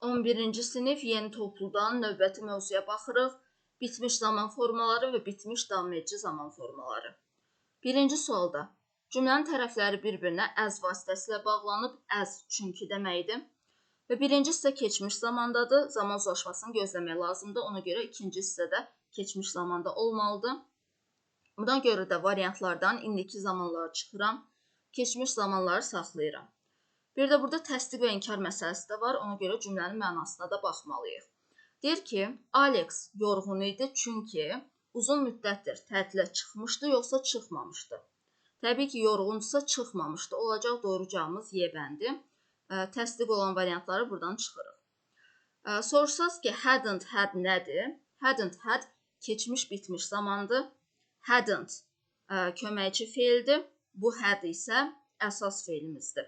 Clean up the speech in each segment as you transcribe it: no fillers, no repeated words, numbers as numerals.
11-ci sinif yeni topludan növbəti mövzuya baxırıq. Bitmiş zaman formaları və bitmiş davam edici zaman formaları. Birinci sualda cümlənin tərəfləri bir-birinə as vasitəsilə bağlanıb. As çünki deməkdir. Və birinci hissə keçmiş zamandadır. Zaman uzlaşmasını gözləmək lazımdır. Ona görə ikinci hissədə keçmiş zamanda olmalıdır. Buna görə də variantlardan indiki zamanları çıxıram. Keçmiş zamanları saxlayıram. Bir də burada təsdiq və inkar məsələsi də var. Ona görə cümlənin mənasına da baxmalıyıq. Deyir ki, Alex yorğun idi çünki uzun müddətdir tətilə çıxmışdı, yoxsa çıxmamışdı. Təbii ki, yorğundursa çıxmamışdı. Olacaq doğru cavabımız Y bəndi. Təsdiq olan variantları buradan çıxırıq. Soruşsaz ki, hadn't had nədir? Hadn't had keçmiş bitmiş zamandır. Hadn't köməkçi feildir. Bu had isə əsas feilimizdir.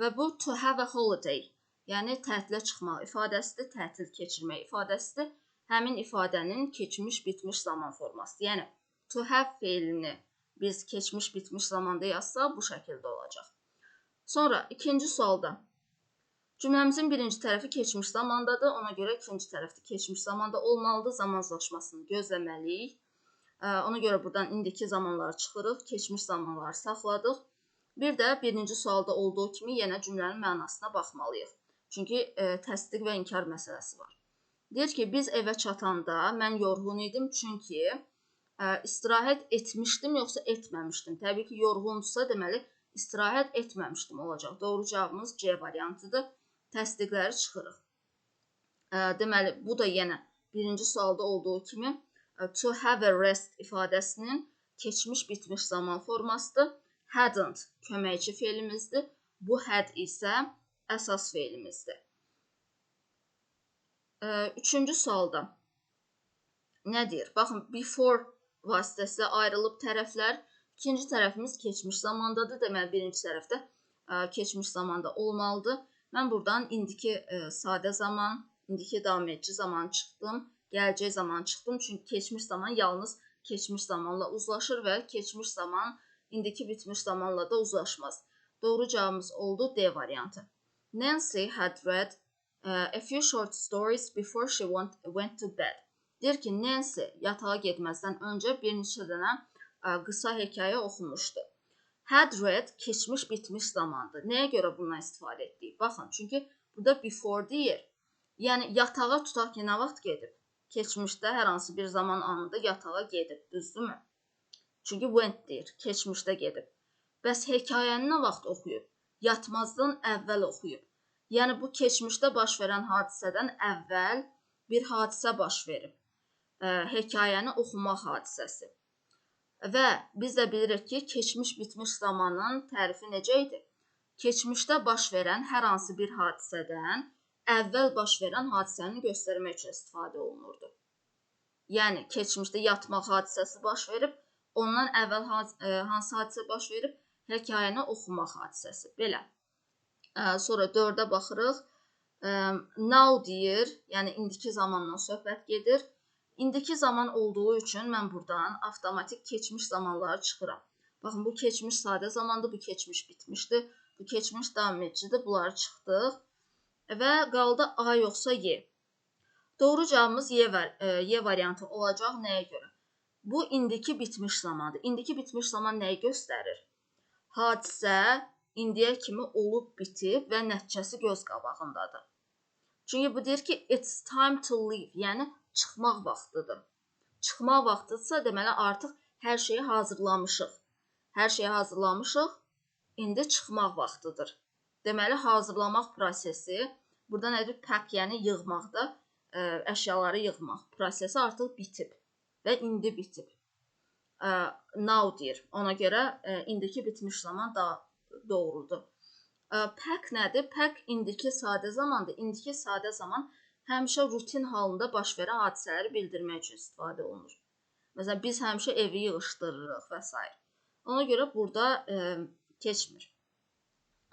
Və bu to have a holiday, yəni tətilə çıxmaq ifadəsidir, tətil keçirmək ifadəsidir. Həmin ifadənin keçmiş bitmiş zaman formasıdır. Yəni to have feilini biz keçmiş bitmiş zamanda yazsaq bu şəkildə olacaq. Sonra ikinci sualda cümləmizin birinci tərəfi keçmiş zamandadır. Ona görə ikinci tərəfdə keçmiş zamanda olmalıdır. Zamanlaşmasını gözləməliyik. Ona görə buradan indiki zamanları çıxırıq, keçmiş zamanları saxladıq. Bir də birinci sualda olduğu kimi yenə cümlənin mənasına baxmalıyıq. Çünki təsdiq və inkar məsələsi var. Deyir ki, biz evə çatanda mən yorğun idim çünki istirahət etmişdim yoxsa etməmişdim. Təbii ki, yorğundursa deməli istirahət etməmişdim olacaq. Doğru cavabımız C variantıdır. Təsdiqləri çıxırıq. Deməli, bu da yenə birinci sualda olduğu kimi to have a rest ifadəsinin keçmiş bitmiş zaman formasıdır. Hadn't köməkçi feilimizdir. Bu had isə əsas feilimizdir. Üçüncü sualda nə deyir? Baxın, before vasitəsilə ayrılıb tərəflər. İkinci tərəfimiz keçmiş zamandadır. Deməli, birinci tərəfdə keçmiş zamanda olmalıdır. Mən buradan indiki sadə zaman, indiki davam edici zaman çıxdım. Gələcək zaman çıxdım. Çünki keçmiş zaman yalnız keçmiş zamanla uzlaşır və keçmiş zaman indiki bitmiş zamanla da uzlaşmaz. Doğru cavabımız oldu D variantı. Nancy had read a few short stories before she went to bed. Deyir ki, Nancy yatağa getməzdən öncə bir neçə dənə qısa hekayə oxumuşdu. Had read keçmiş bitmiş zamandır. Nəyə görə bundan istifadə etdik? Baxın, çünki burada before deyir. Yəni yatağa tutaq ki, nə vaxt gedib? Keçmişdə hər hansı bir zaman anında yatağa gedib, düzdürmü? Çünki went deyir, keçmişdə gedib. Bəs hekayəni nə vaxt oxuyub? Yatmazdan əvvəl oxuyub. Yəni bu keçmişdə baş verən hadisədən əvvəl bir hadisə baş verib. Hekayəni oxumaq hadisəsi. Və biz də bilirik ki, keçmiş bitmiş zamanın tərifi necə idi? Keçmişdə baş verən hər hansı bir hadisədən əvvəl baş verən hadisəni göstərmək üçün istifadə olunurdu. Yəni keçmişdə yatmaq hadisəsi baş verib, ondan əvvəl hansı hadisə baş verib? Hekayəni oxumaq hadisəsi. Belə. Sonra 4-ə baxırıq. Now deyir, yəni indiki zamandan söhbət gedir. İndiki zaman olduğu üçün mən buradan avtomatik keçmiş zamanları çıxıram. Baxın, bu keçmiş sadə zamandır, bu keçmiş bitmişdir, bu keçmiş davam edicidir. Bunları çıxdıq. Və qaldı A yoxsa Y. Doğru cavabımız Y variantı olacaq. Nəyə görə? Bu indiki bitmiş zamandır. İndiki bitmiş zaman nəyi göstərir? Hadisə indiyə kimi olub bitib və nəticəsi göz qabağındadır. Çünki bu deyir ki, it's time to leave, yəni çıxmaq vaxtıdır. Çıxmaq vaxtıdırsa, deməli artıq hər şeyi hazırlamışıq. Hər şeyi hazırlamışıq, indi çıxmaq vaxtıdır. Deməli, hazırlamaq prosesi, burada nədir? Pack, yəni yığmaqda, əşyaları yığmaq prosesi artıq bitib və indi bitib. Now deyir. Ona görə indiki bitmiş zaman daha doğrudur. Pack nədir? Pack indiki sadə zamandır. İndiki sadə zaman həmişə rutin halında baş verən hadisələri bildirmək üçün istifadə olunur. Məsələn, biz həmişə evi yığışdırırıq və s. Ona görə burada keçmir.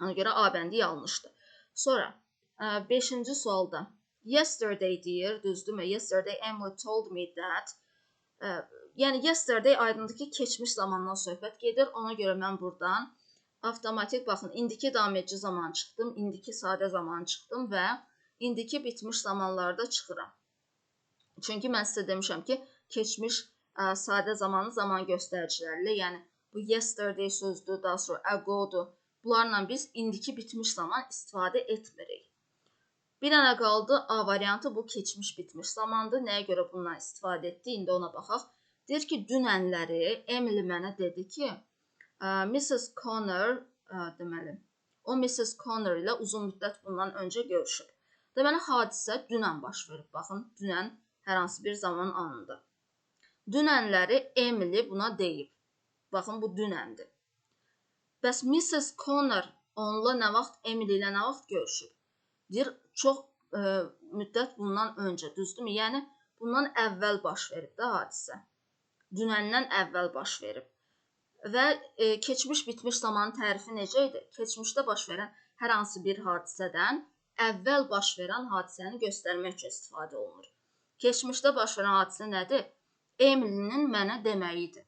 Ona görə A bəndi yanlışdır. Sonra 5-ci sualda yesterday deyir, düzdürmü? Yesterday Emily told me that. Yəni yesterday aydındır ki, keçmiş zamandan söhbət gedir. Ona görə mən buradan avtomatik baxın, indiki davam edici zaman çıxdım, indiki sadə zaman çıxdım və indiki bitmiş zamanlarda çıxıram. Çünki mən sizə demişəm ki, keçmiş sadə zamanı zaman göstəricilərlə, yəni bu yesterday sözdür, daha sonra ago'dur. Bunlarla biz indiki bitmiş zaman istifadə etmirik. Bir dənə qaldı A variantı, bu keçmiş bitmiş zamandır. Nəyə görə bundan istifadə etdi? İndi ona baxaq. Deyir ki, dünənləri Emily mənə dedi ki, Mrs. Connor, deməli, o Mrs. Connor ilə uzun müddət bundan öncə görüşüb. Deməli, hadisə dünən baş verib. Baxın, dünən hər hansı bir zaman anında. Dünənləri Emily buna deyib. Baxın, bu dünəndir. Bəs Mrs. Connor onunla nə vaxt, Emily ilə nə vaxt görüşüb? Deyir, çox müddət bundan öncə, düzdürmü? Yəni, bundan əvvəl baş verib də hadisə. Dünəndən əvvəl baş verib. Və keçmiş bitmiş zamanın tərifi necə idi? Keçmişdə baş verən hər hansı bir hadisədən əvvəl baş verən hadisəni göstərmək üçün istifadə olunur. Keçmişdə baş verən hadisə nədir? Emily'nin mənə deməyidir.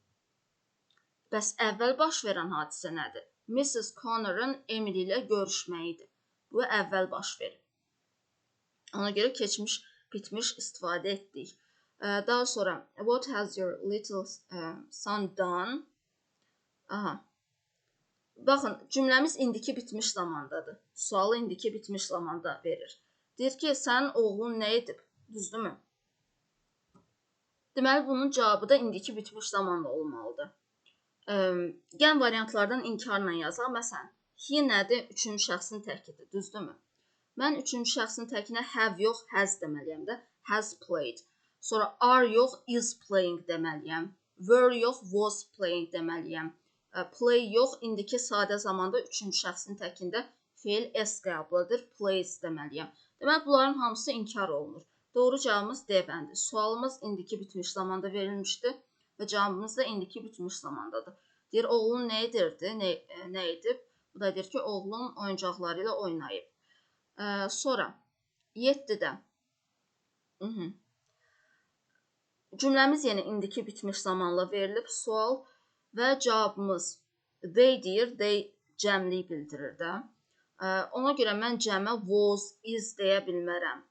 Bəs əvvəl baş verən hadisə nədir? Mrs. Connor'ın Emily ilə görüşməyidir. Bu əvvəl baş verib. Ona görə keçmiş bitmiş istifadə etdik. Daha sonra, what has your little son done? Aha. Baxın, cümləmiz indiki bitmiş zamandadır. Sualı indiki bitmiş zamanda verir. Deyir ki, sənin oğlun nə edib? Düzdürmü? Deməli, bunun cavabı da indiki bitmiş zamanda olmalıdır. Gəlin variantlardan inkarla yazaq. Məsələn, he nədir? Üçüncü şəxsin təkidir. Düzdürmü? Mən üçüncü şəxsin təkinə have yox, has deməliyəm də. Has played. Sonra are yox, is playing deməliyəm. Were yox, was playing deməliyəm. Play yox, indiki sadə zamanda üçüncü şəxsin təkində feil s qəbuludur. Plays deməliyəm. Deməli, bunların hamısı inkar olunur. Doğru cavabımız D bəndi. Sualımız indiki bitmiş zamanda verilmişdi və cavabımız da indiki bitmiş zamandadır. Deyir, oğlun nə edirdi, nə edib? Bu da deyir ki, oğlun oyuncaqları ilə oynayıb. Sonra 7-də cümləmiz yenə indiki bitmiş zamanla verilib sual və cavabımız they deyir, they cəmlik bildirir də. Ona görə mən cəmə was, is deyə bilmərəm.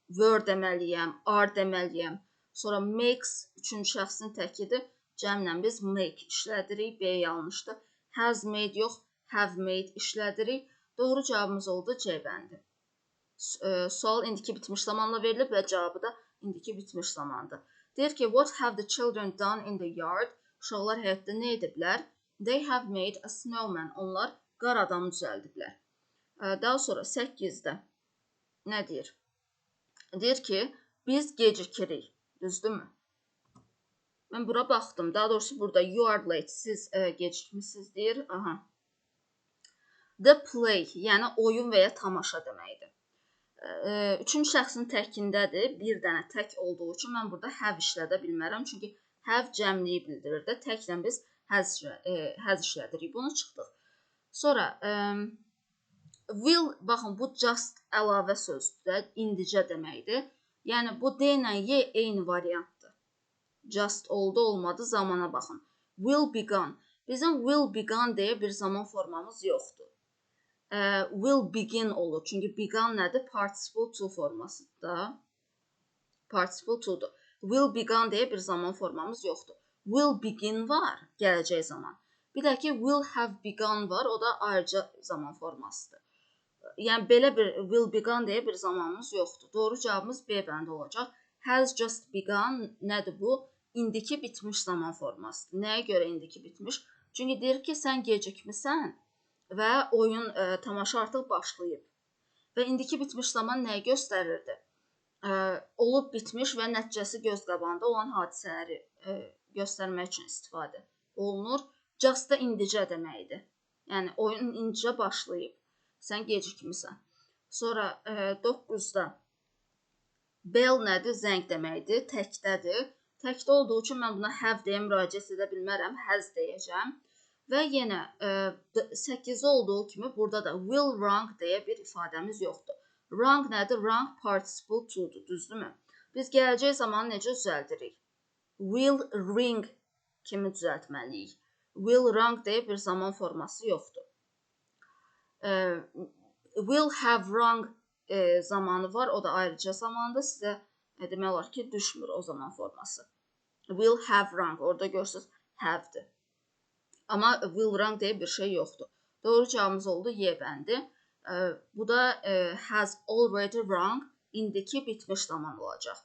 Were deməliyəm, are deməliyəm. Sonra makes üçüncü şəxsin təkidir. Cəmlə biz make işlədirik. B yanlışdır. Has made yox, have made işlədirik. Doğru cavabımız oldu C bəndi. Sual indiki bitmiş zamanla verilib və cavabı da indiki bitmiş zamandır. Deyir ki, what have the children done in the yard? Uşaqlar həyətdə nə ediblər? They have made a snowman. Onlar qar adamı düzəldiblər. Daha sonra 8-də nə deyir? Deyir ki, biz gecikirik. Düzdürmü? Mən bura baxdım. Daha doğrusu burada you are late. Siz gecikmişsiniz deyir. Aha. The play, yəni oyun və ya tamaşa deməkdir. Üçüncü şəxsin təkindədir. Bir dənə tək olduğu üçün mən burada have işlədə bilmərəm. Çünki have cəmliyi bildirir də. Təklə biz has işlədirik. Bunu çıxdıq. Sonra will, baxın, bu just əlavə sözdür, indicə deməkdir. Yəni, bu D ilə Y eyni variantdır. Just oldu, olmadı, zamana baxın. Will begun. Bizim will begun deyə bir zaman formamız yoxdur. Will begin olur. Çünki begun nədir? Participle to formasıdır da. Participle to'dur. Will begun deyə bir zaman formamız yoxdur. Will begin var, gələcək zaman. Bir də ki, will have begun var, o da ayrıca zaman formasıdır. Yəni, belə bir will begun deyə bir zamanımız yoxdur. Doğru cavabımız B bəndi olacaq. Has just begun nədir bu? İndiki bitmiş zaman formasıdır. Nəyə görə indiki bitmiş? Çünki deyir ki, sən gecikmisən və oyun, tamaşa artıq başlayıb. Və indiki bitmiş zaman nəyi göstərirdi? Olub bitmiş və nəticəsi göz qabağında olan hadisələri göstərmək üçün istifadə olunur. Just da indicə deməkdir. Yəni, oyun indicə başlayıb. Sən gecikmisən. Sonra 9-da bell nədir? Zəng deməkdir. Təkdədir. Təkdə olduğu üçün mən buna have deyə müraciət edə bilmərəm. Has deyəcəm. Və yenə 8-də olduğu kimi burada da will rang deyə bir ifadəmiz yoxdur. Rang nədir? Rang participle to'dur. Düzdürmü? Biz gələcək zamanı necə düzəldirik? Will ring kimi düzəltməliyik. Will rang deyə bir zaman forması yoxdur. Will have rung zamanı var, o da ayrıca zamanda sizə demək olar ki, düşmür o zaman forması. Will have rung, orada görürsünüz have'dir. Amma will rung deyə bir şey yoxdur. Doğru cavabımız oldu Y bəndi. Bu da has already rung, indiki bitmiş zaman olacaq.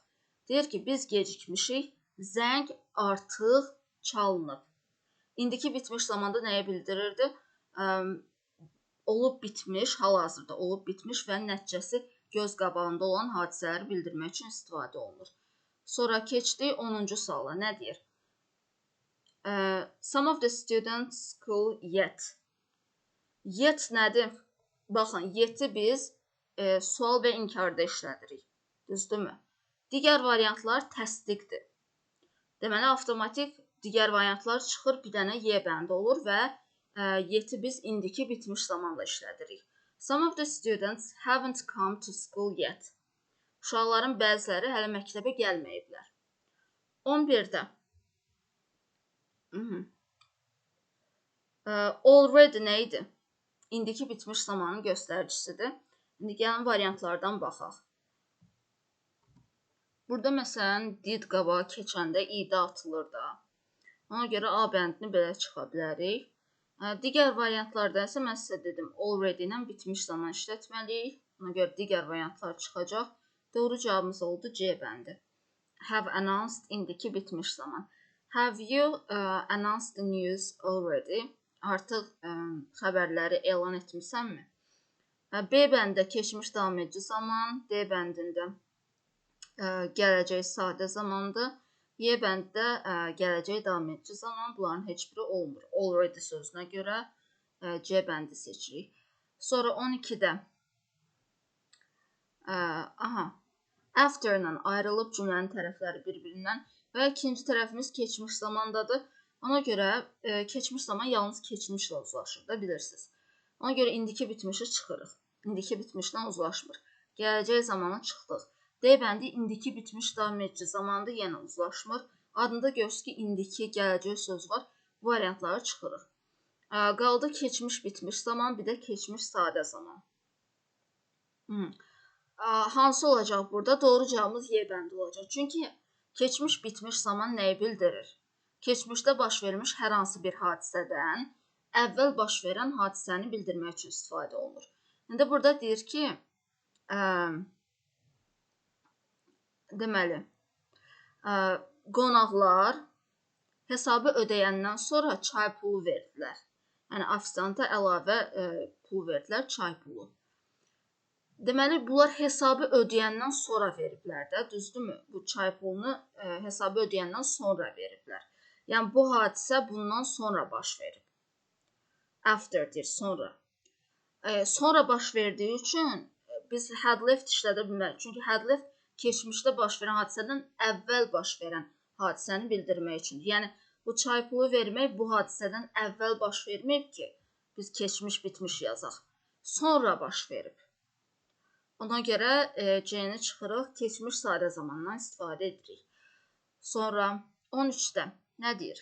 Deyir ki, biz gecikmişik, zəng artıq çalınıb. İndiki bitmiş zamanda nəyə bildirirdi? Olub bitmiş, hal-hazırda olub bitmiş və nəticəsi göz qabağında olan hadisələri bildirmək üçün istifadə olunur. Sonra keçdik 10-cu suala. Nə deyir? Some of the students school yet. Yet nədir? Baxın, yet'i biz sual və inkarda işlədirik. Düzdürmü? Digər variantlar təsdiqdir. Deməli, avtomatik digər variantlar çıxır, bir dənə Y bəndi olur və yet'i biz indiki bitmiş zamanla işlədirik. Some of the students haven't come to school yet. Uşaqların bəziləri hələ məktəbə gəlməyiblər. 11-də. Already nə idi? İndiki bitmiş zamanın göstəricisidir. İndi gəlin variantlardan baxaq. Burada məsələn did qabağa keçəndə id atılır da. Ona görə A bəndini belə çıxa bilərik. Digər variantlarda isə mən sizə dedim, already ilə bitmiş zaman işlətməliyik. Ona görə digər variantlar çıxacaq. Doğru cavabımız oldu C bəndi. Have announced, indiki bitmiş zaman. Have you announced the news already? Artıq xəbərləri elan etmisənmi? B bəndində keçmiş davam edici zaman, D bəndində gələcək sadə zamandır. Y bənddə gələcək davam edici zaman, bunların heç biri olmur. Already sözünə görə C bəndi seçirik. Sonra 12-də after ilə ayrılıb cümlənin tərəfləri bir-birindən və ikinci tərəfimiz keçmiş zamandadır. Ona görə keçmiş zaman yalnız keçmişlə uzlaşır da, bilirsiniz. Ona görə indiki bitmişi çıxırıq. İndiki bitmişlə uzlaşmır. Gələcək zamanı çıxdıq. D bəndi indiki bitmiş davam edici zamanında yenə uzlaşmır. Adında görürsünüz ki, indiki, gələcək söz var. Bu variantları çıxırıq. Qaldı keçmiş bitmiş zaman, bir də keçmiş sadə zaman. Hansı olacaq burada? Doğru cavabımız Y bəndi olacaq. Çünki keçmiş bitmiş zaman nəyi bildirir? Keçmişdə baş vermiş hər hansı bir hadisədən əvvəl baş verən hadisəni bildirmək üçün istifadə olunur. İndi burada deyir ki, deməli, qonaqlar hesabı ödəyəndən sonra çay pulu verdilər. Yəni, ofisianta əlavə pul verdilər, çay pulu. Deməli, bunlar hesabı ödəyəndən sonra veriblər də, düzdürmü? Bu çay pulunu hesabı ödəyəndən sonra veriblər. Yəni, bu hadisə bundan sonra baş verib. After deyir, sonra. Sonra baş verdiyi üçün biz had left işlədə bilmərik. Çünki had left keçmişdə baş verən hadisədən əvvəl baş verən hadisəni bildirmək üçün. Yəni, bu çay pulu vermək bu hadisədən əvvəl baş verməyib ki, biz keçmiş bitmiş yazaq. Sonra baş verib. Ona görə C-ni çıxırıq, keçmiş sadə zamandan istifadə edirik. Sonra 13-də nə deyir?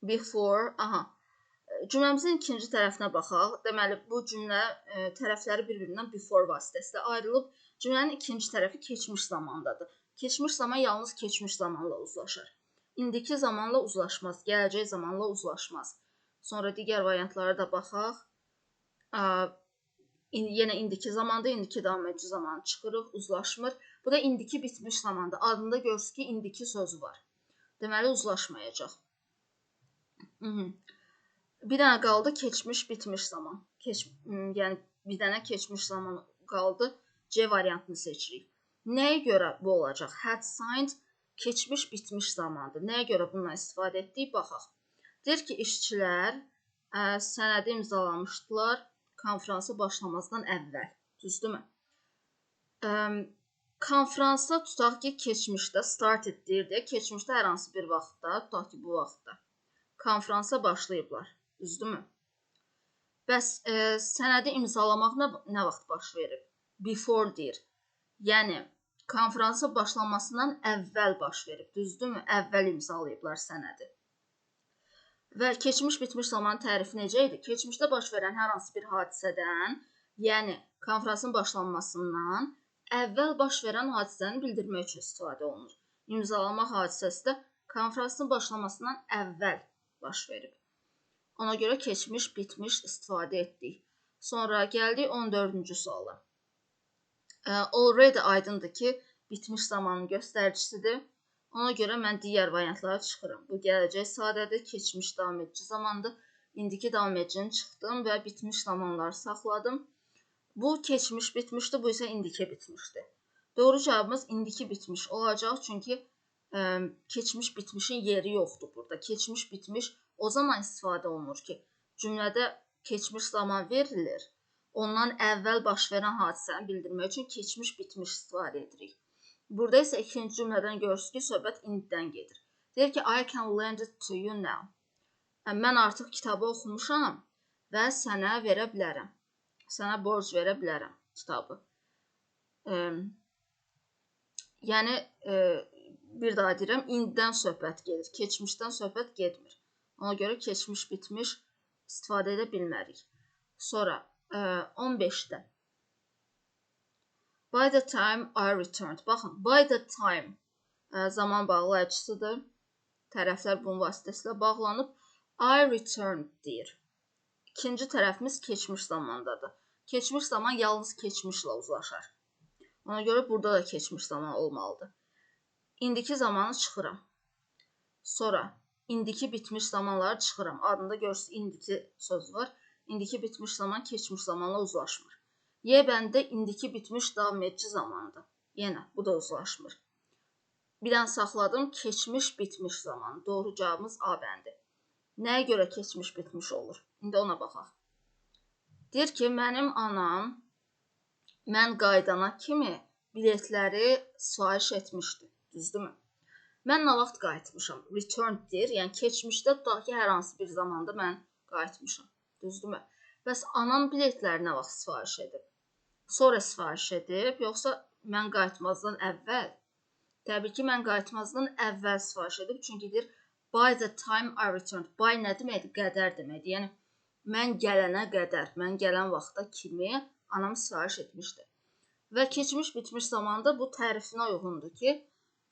Before, cümləmizin ikinci tərəfinə baxaq. Deməli, bu cümlə tərəfləri bir-birindən before vasitəsilə ayrılıb. Cümlənin ikinci tərəfi keçmiş zamandadır. Keçmiş zaman yalnız keçmiş zamanla uzlaşır. İndiki zamanla uzlaşmaz, gələcək zamanla uzlaşmaz. Sonra digər variantlara da baxaq. Yenə indiki zamanda, indiki davam edici zamanı çıxırıq, uzlaşmır. Bu da indiki bitmiş zamanda. Adında görürsünüz ki, indiki sözü var. Deməli, uzlaşmayacaq. Bir dənə qaldı keçmiş bitmiş zaman. Yəni, bir dənə keçmiş zaman qaldı. C variantını seçirik. Nəyə görə bu olacaq? Had signed keçmiş bitmiş zamandır. Nəyə görə bundan istifadə etdik? Baxaq. Deyir ki, işçilər sənədi imzalamışdılar konfransı başlamazdan əvvəl. Düzdürmü? Konfransa tutaq ki, keçmişdə started deyir deyə, keçmişdə hər hansı bir vaxtda, tutaq ki, bu vaxtda konfransa başlayıblar. Düzdürmü? Bəs sənədi imzalamaq nə vaxt baş verib? Before deyir. Yəni, konfransa başlamasından əvvəl baş verib. Düzdürmü? Əvvəl imzalayıblar sənədi. Və keçmiş bitmiş zaman tərifi necə idi? Keçmişdə baş verən hər hansı bir hadisədən, yəni konfransın başlanmasından əvvəl baş verən hadisəni bildirmək üçün istifadə olunur. İmzalama hadisəsi də konfransın başlamasından əvvəl baş verib. Ona görə keçmiş, bitmiş istifadə etdik. Sonra gəldik 14-cü suala. Already aydındır ki, bitmiş zamanın göstəricisidir. Ona görə mən digər variantlara çıxıram. Bu gələcək sadədir, keçmiş davam edici zamandır. İndiki davam edicini çıxdım və bitmiş zamanları saxladım. Bu keçmiş bitmişdir, bu isə indiki bitmişdir. Doğru cavabımız indiki bitmiş olacaq, çünki keçmiş bitmişin yeri yoxdur burada. Keçmiş bitmiş o zaman istifadə olunur ki, cümlədə keçmiş zaman verilir. Ondan əvvəl baş verən hadisəni bildirmək üçün keçmiş bitmiş istifadə edirik. Burada isə ikinci cümlədən görürsünüz ki, söhbət indidən gedir. Deyir ki, I can lend it to you now. Mən artıq kitabı oxumuşam və sənə verə bilərəm. Sənə borc verə bilərəm kitabı. Yəni, bir daha deyirəm, indidən söhbət gedir. Keçmişdən söhbət getmir. Ona görə keçmiş bitmiş istifadə edə bilmərik. Sonra 15-də. By the time I returned. Baxın, by the time zaman bağlayıcısıdır. Tərəflər bunun vasitəsilə bağlanıb. I returned deyir. İkinci tərəfimiz keçmiş zamandadır. Keçmiş zaman yalnız keçmişlə uzlaşar. Ona görə burada da keçmiş zaman olmalıdır. İndiki zamanı çıxıram. Sonra indiki bitmiş zamanları çıxıram. Adında görürsünüz indiki söz var. İndiki bitmiş zaman keçmiş zamanla uzlaşmır. Y bəndə indiki bitmiş davam edici zamandır. Yenə bu da uzlaşmır. Bir dənə saxladım. Keçmiş bitmiş zaman. Doğru cavabımız A bəndi. Nəyə görə keçmiş bitmiş olur? İndi ona baxaq. Deyir ki, mənim anam mən qaydana kimi biletləri sifariş etmişdi. Düzdürmü? Mən nə vaxt qayıtmışam? Returned deyir. Yəni keçmişdə tutaq ki, hər hansı bir zamanda mən qayıtmışam. Düzdürmü? Bəs anam biletləri nə vaxt sifariş edib? Sonra sifariş edib, yoxsa mən qayıtmazdan əvvəl? Təbii ki, mən qayıtmazdan əvvəl sifariş edib. Çünki deyir, by the time I returned. By nə deməkdir? Qədər deməkdir. Yəni, mən gələnə qədər, mən gələn vaxta kimi anam sifariş etmişdi. Və keçmiş bitmiş zamanda bu tərifinə uyğundur ki,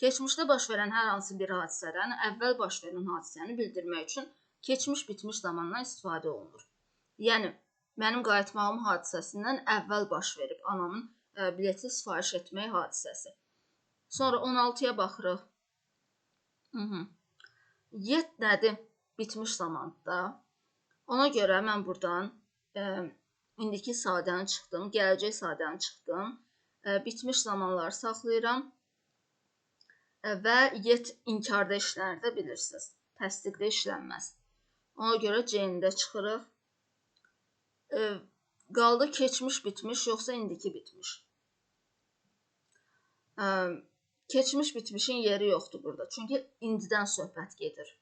keçmişdə baş verən hər hansı bir hadisədən əvvəl baş verən hadisəni bildirmək üçün keçmiş bitmiş zamandan istifadə olunur. Yəni, mənim qayıtmağım hadisəsindən əvvəl baş verib anamın bileti sifariş etmək hadisəsi. Sonra 16-ya baxırıq. Yet nədir? Bitmiş zamanda. Ona görə mən buradan indiki sadəni çıxdım, gələcək sadəni çıxdım. Bitmiş zamanları saxlayıram. Və yet inkarda işlənir də bilirsiniz. Təsdiqdə işlənməz. Ona görə C-də çıxırıq. Qaldı keçmiş bitmiş, yoxsa indiki bitmiş. Keçmiş bitmişin yeri yoxdur burada. Çünki indidən söhbət gedir.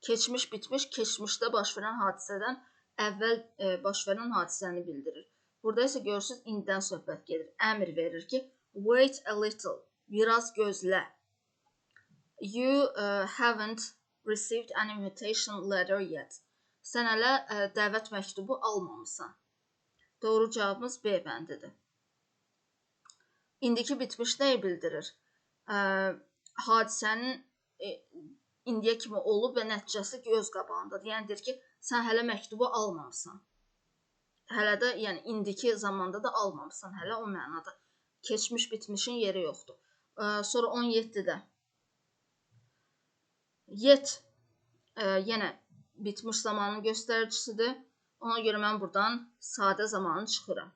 Keçmiş bitmiş, keçmişdə baş verən hadisədən əvvəl baş verən hadisəni bildirir. Burada isə görürsünüz, indidən söhbət gedir. Əmr verir ki, wait a little, biraz gözlə. You haven't received an invitation letter yet. Sən hələ dəvət məktubu almamısan. Doğru cavabımız B bəndidir. İndiki bitmiş nəyi bildirir? Hadisənin indiyə kimi olub və nəticəsi göz qabağındadır. Yəni, deyir ki, sən hələ məktubu almamısan. Hələ də, yəni, indiki zamanda da almamısan. Hələ o mənada. Keçmiş bitmişin yeri yoxdur. Sonra 17-də. Yet yenə bitmiş zamanın göstəricisidir. Ona görə mən buradan sadə zamanı çıxıram.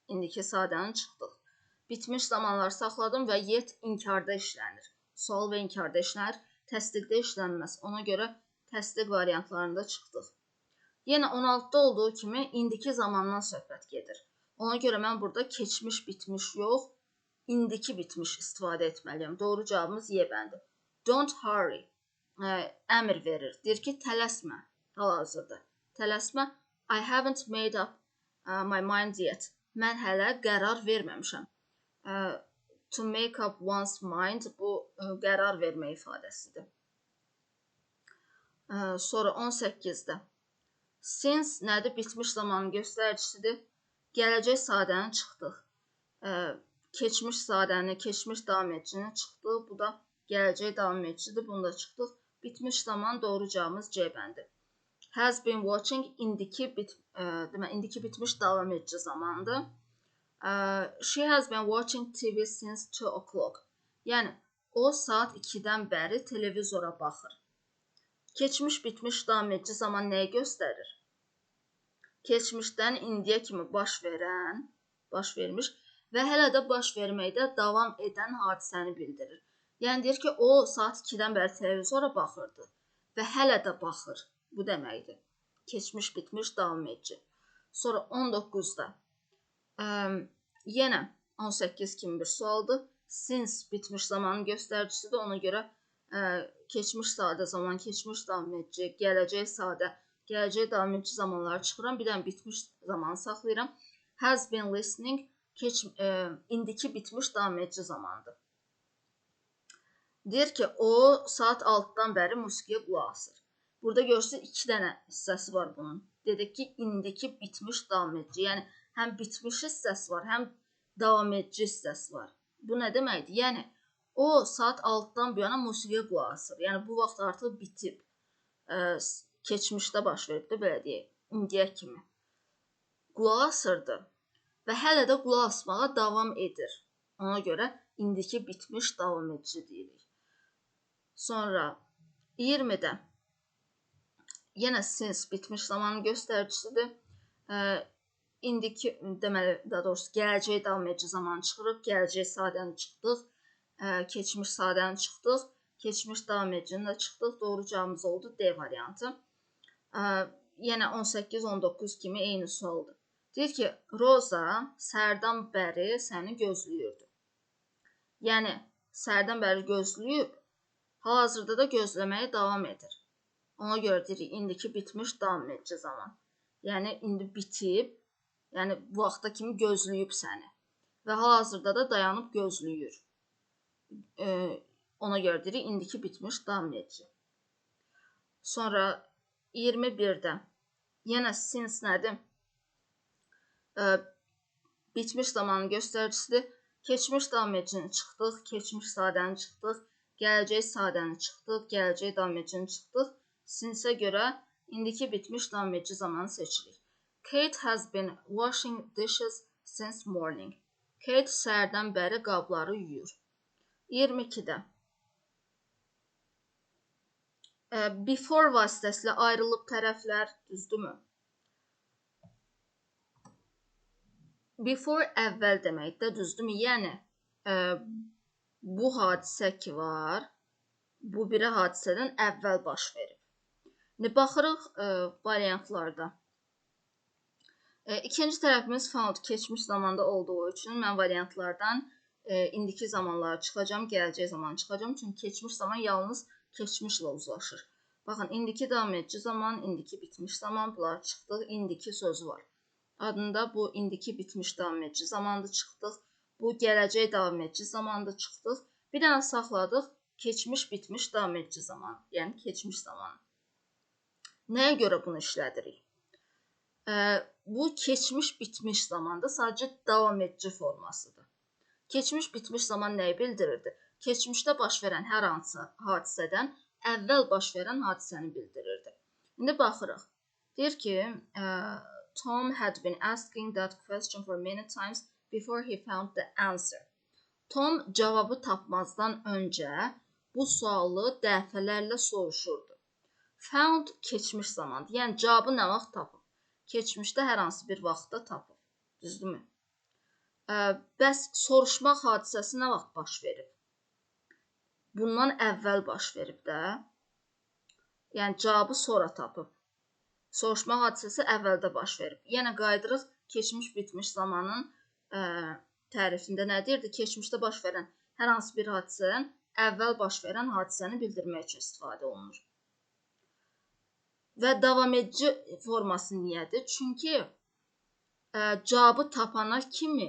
İndiki sadəni çıxdıq. Bitmiş zamanları saxladım və yet inkarda işlənir. Sual və inkarda işlənir. Təsdiqdə işlənməz. Ona görə təsdiq variantlarında çıxdıq. Yenə 16-da olduğu kimi indiki zamandan söhbət gedir. Ona görə mən burada keçmiş bitmiş yox, indiki bitmiş istifadə etməliyəm. Doğru cavabımız Y bəndi. Don't hurry. Əmr verir. Deyir ki, tələsmə. Hal-hazırda. Tələsmə. I haven't made up my mind yet. Mən hələ qərar verməmişəm. To make up one's mind bu qərar vermə ifadəsidir. Sonra 18-də. Since nədir? Bitmiş zamanın göstəricisidir. gələcək sadəni çıxdıq. Keçmiş sadəni, keçmiş davam edicini çıxdıq. Bu da gələcək davam edicidir. Bunu da çıxdıq. Bitmiş zaman doğru cavabımız C bəndi. Has been watching indiki bitmiş davam edici zamandır. She has been watching TV since 2 o'clock. Yəni o saat 2-dən bəri televizora baxır. Keçmiş bitmiş davam edici zaman nəyi göstərir? Keçmişdən indiyə kimi baş vermiş və hələ də baş verməkdə davam edən hadisəni bildirir. Yəni deyir ki, o saat 2-dən bəri televizora baxırdı və hələ də baxır. Bu deməkdir. Keçmiş bitmiş davam edici. Sonra 19-da yenə 18 kimi bir sualdır. Since bitmiş zamanın göstəricisidir. Ona görə keçmiş sadə zaman, keçmiş davam edici, gələcək sadə, gələcək davam edici zamanları çıxıram. Bir dənə bitmiş zamanı saxlayıram. Has been listening indiki bitmiş davam edici zamandır. Deyir ki, o saat 6-dan bəri musiqiyə qulaq asır. Burada görürsünüz 2 dənə hissəsi var bunun. Dedik ki, indiki bitmiş davam edici. Yəni həm bitmiş hissəsi var, həm davam edici hissəsi var. Bu nə deməkdir? Yəni o saat 6-dan bu yana musiqiyə qulaq asır. Yəni bu vaxt artıq bitib. Keçmişdə baş verib də belə deyək, indiyə kimi. Qulaq asırdı və hələ də qulaq asmağa davam edir. Ona görə indiki bitmiş davam edici deyirik. Sonra 20-də yenə since bitmiş zamanın göstəricisidir. İndiki, deməli, daha doğrusu gələcək davam edici zamanı çıxırıq, gələcək sadəni çıxdıq, keçmiş sadəni çıxdıq, keçmiş davam edicini də çıxdıq. Doğru cavabımız oldu D variantı. Yenə 18-19 kimi eyni sualdır. Deyir ki, Roza səhərdən bəri səni gözləyirdi. Yəni, səhərdən bəri gözləyib, hal-hazırda da gözləməyə davam edir. Ona görə deyirik, indiki bitmiş davam edici zaman. Yəni, indi bitib, yəni bu vaxta kimi gözləyib səni və hal-hazırda da dayanıb gözləyir. Ona görə deyirik, indiki bitmiş davam edici. Sonra 21-də yenə since nədir? Bitmiş zamanın göstəricisidir. Keçmiş davam edicini çıxdıq, keçmiş sadəni çıxdıq, gələcək sadəni çıxdıq, gələcək davam edicini çıxdıq. Since-ə görə indiki bitmiş davam edici zamanı seçirik. Kate has been washing dishes since morning. Kate səhərdən bəri qabları yuyur. 22-də before vasitəsilə ayrılıb tərəflər, düzdürmü? Before əvvəl deməkdir, düzdürmü? Yəni, bu hadisə ki var, bu biri hadisədən əvvəl baş verib. Baxırıq variantlarda. İkinci tərəfimiz found keçmiş zamanda olduğu üçün mən variantlardan indiki zamanları çıxacam, gələcək zaman çıxacam. Çünki keçmiş zaman yalnız keçmişlə uzlaşır. Baxın, indiki davam edici zaman, indiki bitmiş zaman, bunlar çıxdıq, indiki sözü var. Adında bu indiki bitmiş davam edici zamanında çıxdıq. Bu gələcək davam edici zamanında çıxdıq. Bir dənə saxladıq, keçmiş bitmiş davam edici zaman, yəni keçmiş zaman. Nəyə görə bunu işlədirik? Bu keçmiş bitmiş zamanda sadəcə davam edici formasıdır. Keçmiş bitmiş zaman nəyi bildirirdi? Keçmişdə baş verən hər hansı hadisədən əvvəl baş verən hadisəni bildirirdi. İndi baxırıq. Deyir ki, Tom had been asking that question for many times before he found the answer. Tom cavabı tapmazdan öncə bu sualı dəfələrlə soruşurdu. Found keçmiş zamandır. Yəni cavabı nə vaxt tapıb? Keçmişdə hər hansı bir vaxtda tapıb. Düzdürmü? Bəs soruşmaq hadisəsi nə vaxt baş verib? Bundan əvvəl baş verib də. Yəni cavabı sonra tapıb. Soruşmaq hadisəsi əvvəldə baş verib. Yenə qayıdırıq keçmiş bitmiş zamanın tərifində nə deyirdi? Keçmişdə baş verən hər hansı bir hadisədən əvvəl baş verən hadisəni bildirmək üçün istifadə olunur. Və davam edici forması niyədir? Çünki cavabı tapana kimi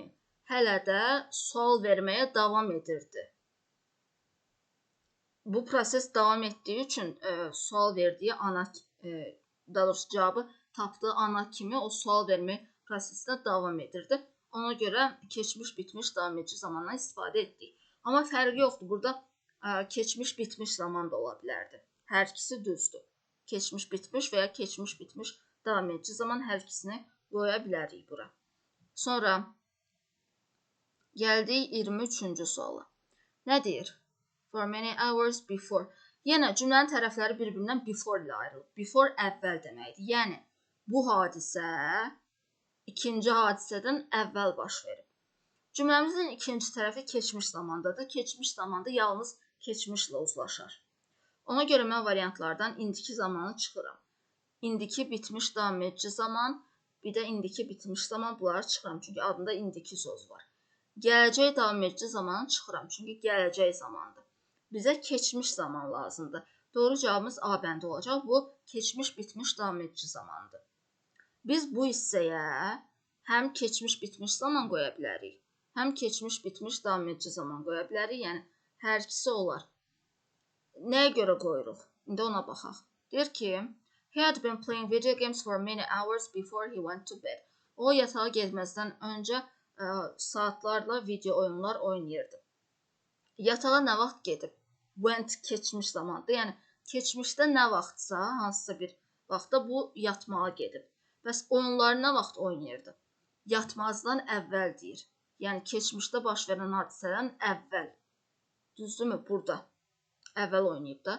hələ də sual verməyə davam edirdi. Bu proses davam etdiyi üçün sual verdiyi ana, daha doğrusu cavabı tapdığı ana kimi o sual vermək prosesinə davam edirdi. Ona görə keçmiş, bitmiş, davam edici zamandan istifadə etdik. Amma fərqi yoxdur. Burada keçmiş, bitmiş zaman da ola bilərdi. Hər ikisi düzdür. Keçmiş, bitmiş və ya keçmiş, bitmiş, davam edici zaman hər ikisini qoya bilərik bura. Sonra gəldik 23-cü suala. Nə deyir? For many hours before. Yenə cümlənin tərəfləri bir-birindən before ilə ayrılıb. Before əvvəl deməkdir. Yəni, bu hadisə ikinci hadisədən əvvəl baş verib. Cümləmizin ikinci tərəfi keçmiş zamandadır. Keçmiş zamanda yalnız keçmişlə uzlaşar. Ona görə mən variantlardan indiki zamanı çıxıram. İndiki, bitmiş, davam edici zaman, bir də indiki, bitmiş zaman bunları çıxıram. Çünki adında indiki söz var. Gələcək, davam edici zamanı çıxıram. Çünki gələcək zamandır. Bizə keçmiş zaman lazımdır. Doğru cavabımız A bəndi olacaq. Bu, keçmiş, bitmiş, davam edici zamandır. Biz bu hissəyə həm keçmiş, bitmiş zaman qoya bilərik, həm keçmiş, bitmiş, davam edici zaman qoya bilərik. Yəni, hər ikisi olar. Nəyə görə qoyuruq? İndi ona baxaq. Deyir ki, he had been playing video games for many hours before he went to bed. O, yatağa getməzdən öncə saatlarla video oyunlar oynayırdı. Yatağa nə vaxt gedib? Went keçmiş zamandır. Yəni, keçmişdə nə vaxtsa, hansısa bir vaxtda bu yatmağa gedib. Bəs oyunları nə vaxt oynayırdı? Yatmazdan əvvəl deyir. Yəni, keçmişdə baş verən hadisədən əvvəl. Düzdürmü? Burada. Əvvəl oynayıb da.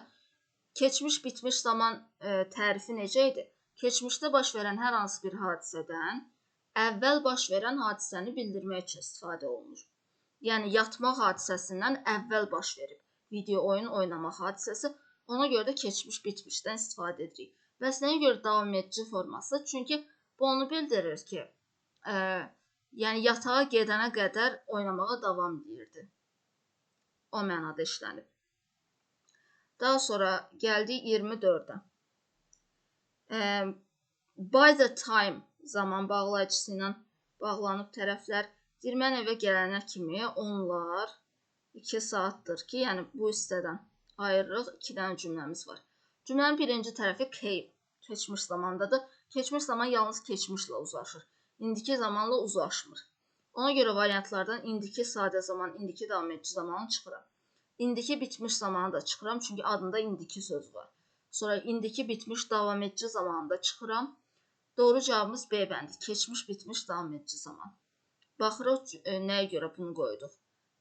Keçmiş, bitmiş zaman tərifi necə idi? Keçmişdə baş verən hər hansı bir hadisədən əvvəl baş verən hadisəni bildirmək üçün istifadə olunur. Yəni, yatmaq hadisəsindən əvvəl baş verib. Video oyun oynamaq hadisəsi. Ona görə də keçmiş, bitmişdən istifadə edirik. Bəs nəyə görə davam edici forması? Çünki bu onu bildirir ki, yəni yatağa gedənə qədər oynamağa davam edirdi. O mənada işlənib. Daha sonra gəldik 24-ə. By the time zaman bağlayıcısı ilə bağlanıb tərəflər. Deyir, mən evə gələnə kimi onlar 2 saatdır ki, yəni bu hissədən ayırırıq. 2 dənə cümləmiz var. Cümlənin birinci tərəfi came, keçmiş zamandadır. Keçmiş zaman yalnız keçmişlə uzlaşır. İndiki zamanla uzlaşmır. Ona görə variantlardan indiki sadə zaman, indiki davam edici zamanı çıxıram. İndiki bitmiş zamanı da çıxıram, çünki adında indiki söz var. Sonra indiki bitmiş davam edici zamanı da çıxıram. Doğru cavabımız B bəndi. Keçmiş, bitmiş, davam edici zaman. Baxırıq nəyə görə bunu qoyduq.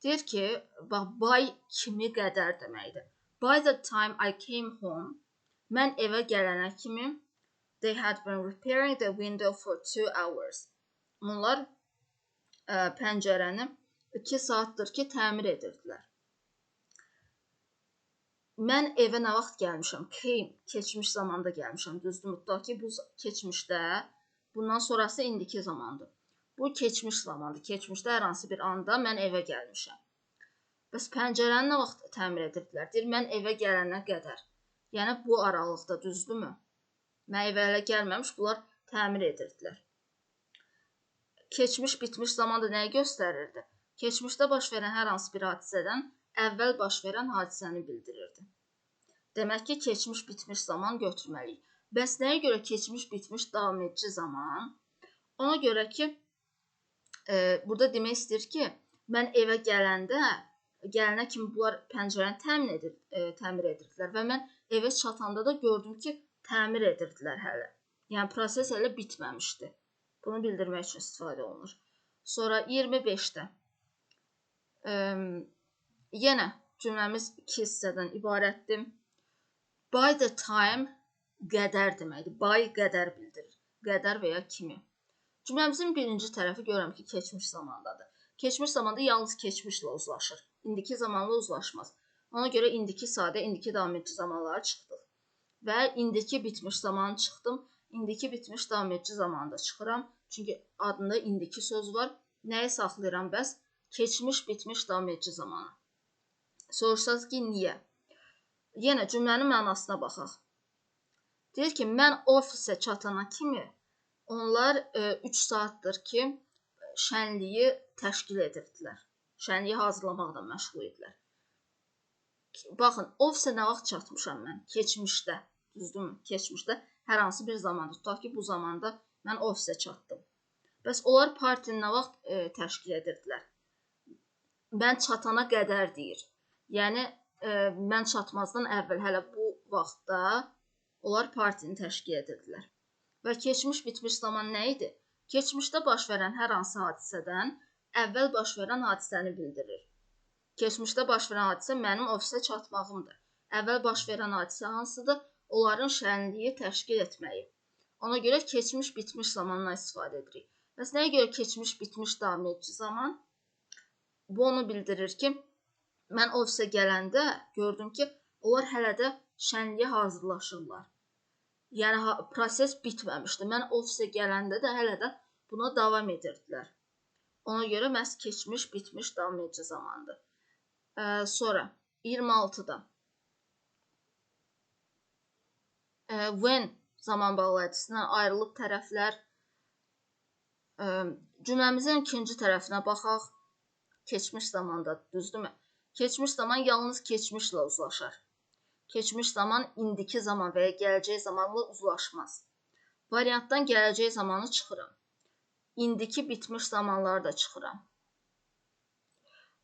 Deyir ki, bax, by kimi qədər deməkdir. By the time I came home, mən evə gələnə kimi, they had been repairing the window for 2 hours. Onlar pəncərəni 2 saatdır ki, təmir edirdilər. Mən evə nə vaxt gəlmişəm? Came, keçmiş zamanda gəlmişəm. Düzdür, tutaq ki, bu keçmişdə, bundan sonrası indiki zamandır. Bu keçmiş zamandır. Keçmişdə hər hansı bir anda mən evə gəlmişəm. Bəs pəncərəni nə vaxt təmir edirdilər? Deyir, mən evə gələnə qədər. Yəni, bu aralıqda, düzdürmü? Mən evə hələ gəlməmiş, bunlar təmir edirdilər. Keçmiş, bitmiş zamanda nəyi göstərirdi? Keçmişdə baş verən hər hansı bir hadisədən əvvəl baş verən hadisəni bildirirdi. Demək ki, keçmiş, bitmiş zaman götürməliyik. Bəs nəyə görə keçmiş, bitmiş, davam edici zaman? Ona görə ki, burada demək istəyir ki, mən evə gələnə kimi bunlar pəncərəni təmir edirdilər və mən evə çatanda da gördüm ki, təmir edirdilər hələ. Yəni, proses hələ bitməmişdi. Bunu bildirmək üçün istifadə olunur. Sonra 25-də. Yenə cümləmiz 2 hissədən ibarətdir. By the time qədər deməkdir. By qədər bildirir. Qədər və ya kimi. Cümləmizin birinci tərəfi görürəm ki, keçmiş zamandadır. Keçmiş zamanda yalnız keçmişlə uzlaşır. İndiki zamanla uzlaşmaz. Ona görə indiki sadə, indiki davam edici zamanları çıxdıq. Və indiki bitmiş zamanı çıxdım. İndiki bitmiş davam edici zamanı da çıxıram. Çünki adında indiki söz var. Nəyi saxlayıram bəs? Keçmiş, bitmiş, davam edici zamanı. Soruşsaz ki, niyə? Yenə cümlənin mənasına baxaq. Deyir ki, mən ofisə çatana kimi onlar 3 saatdır ki, şənliyi təşkil edirdilər. Şənliyi hazırlamaqla məşğul idilər. Baxın, ofisə nə vaxt çatmışam mən? Keçmişdə. Düzdürmü? Keçmişdə hər hansı bir zamanda. Tutaq ki, bu zamanda mən ofisə çatdım. Bəs onlar partini nə vaxt təşkil edirdilər? Mən çatana qədər deyir. Yəni mən çatmazdan əvvəl hələ bu vaxtda onlar partini təşkil edirdilər. Və keçmiş bitmiş zaman nə idi? Keçmişdə baş verən hər hansı hadisədən əvvəl baş verən hadisəni bildirir. Keçmişdə baş verən hadisə mənim ofisə çatmağımdır. Əvvəl baş verən hadisə hansıdır? Onların şənliyi təşkil etməyi. Ona görə keçmiş bitmiş zamandan istifadə edirik. Bəs nəyə görə keçmiş bitmiş davam edici zaman? Bu onu bildirir ki, mən ofisə gələndə gördüm ki, onlar hələ də şənliyə hazırlaşırlar. Yəni proses bitməmişdi. Mən ofisə gələndə də hələ də buna davam edirdilər. Ona görə məhz keçmiş bitmiş davam edici zamandır. Sonra 26-da when zaman bağlayıcısından ayrılıb tərəflər cümləmizin ikinci tərəfinə baxaq. Keçmiş zamanda, düzdürmü? Keçmiş zaman yalnız keçmişlə uzlaşar. Keçmiş zaman indiki zaman və ya gələcək zamanla uzlaşmaz. Variantdan gələcək zamanı çıxıram. İndiki bitmiş zamanları da çıxıram.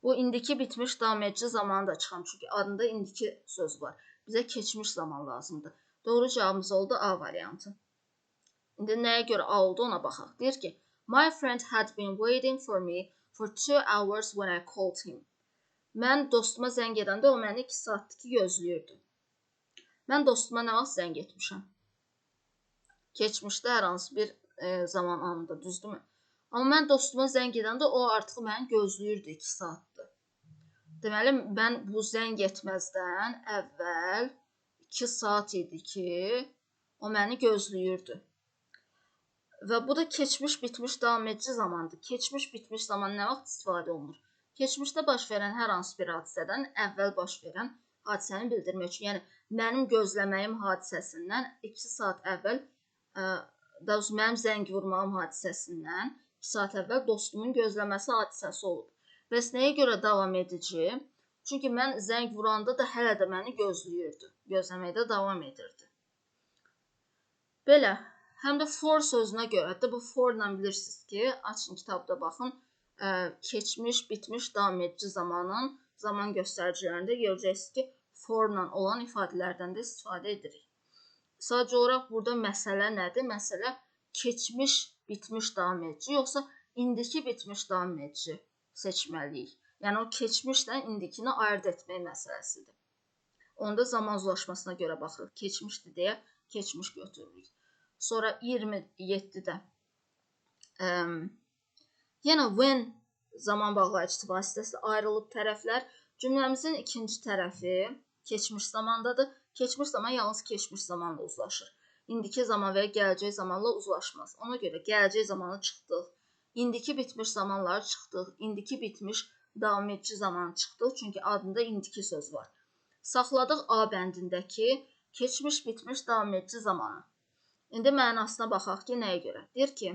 Bu indiki bitmiş davam edici zamanı da çıxıram. Çünki adında indiki söz var. Bizə keçmiş zaman lazımdır. Doğru cavabımız oldu A variantı. İndi nəyə görə A oldu ona baxaq. Deyir ki, my friend had been waiting for me for 2 hours when I called him. Mən dostuma zəng edəndə o məni 2 saatdır ki gözləyirdi. Mən dostuma nə vaxt zəng etmişəm? Keçmişdə hər hansı bir zaman anında, düzdürmü? Amma mən dostuma zəng edəndə o artıq məni gözləyirdi 2 saatdır. Deməli, mən bu zəng etməzdən əvvəl 2 saat idi ki, o məni gözləyirdi. Və bu da keçmiş bitmiş davam edici zamandır. Keçmiş bitmiş zaman nə vaxt istifadə olunur? Keçmişdə baş verən hər hansı bir hadisədən əvvəl baş verən hadisəni bildirmək üçün. Yəni, mənim gözləməyim hadisəsindən 2 saat əvvəl, daha doğrusu mənim zəng vurmağım hadisəsindən 2 saat əvvəl dostumun gözləməsi hadisəsi olub. Bəs nəyə görə davam edici? Çünki mən zəng vuranda da hələ də məni gözləyirdi. Gözləməkdə davam edirdi. Belə. Həm də for sözünə görə də bu for ilə bilirsiniz ki, açın kitabda baxın, keçmiş, bitmiş, davam edici zamanın zaman göstəricilərində görəcəksiniz ki, for ilə olan ifadələrdən də istifadə edirik. Sadəcə olaraq burada məsələ nədir? Məsələ keçmiş, bitmiş, davam edici, yoxsa indiki bitmiş, davam edici seçməliyik. Yəni o keçmişlə indikini ayırd etmək məsələsidir. Onda zaman uzlaşmasına görə baxırıq. Keçmişdir deyə keçmiş götürürük. Sonra 27-də yenə when zaman bağlayıcısı vasitəsilə ayrılıb tərəflər cümləmizin ikinci tərəfi keçmiş zamandadır. Keçmiş zaman yalnız keçmiş zamanla uzlaşır. İndiki zaman və ya gələcək zamanla uzlaşmaz. Ona görə gələcək zamanı çıxdıq. İndiki bitmiş zamanları çıxdıq. İndiki bitmiş davam edici zamanı çıxdıq. Çünki adında indiki söz var. Saxladıq A bəndindəki keçmiş bitmiş davam edici zamanı. İndi mənasına baxaq ki, nəyə görə? Deyir ki,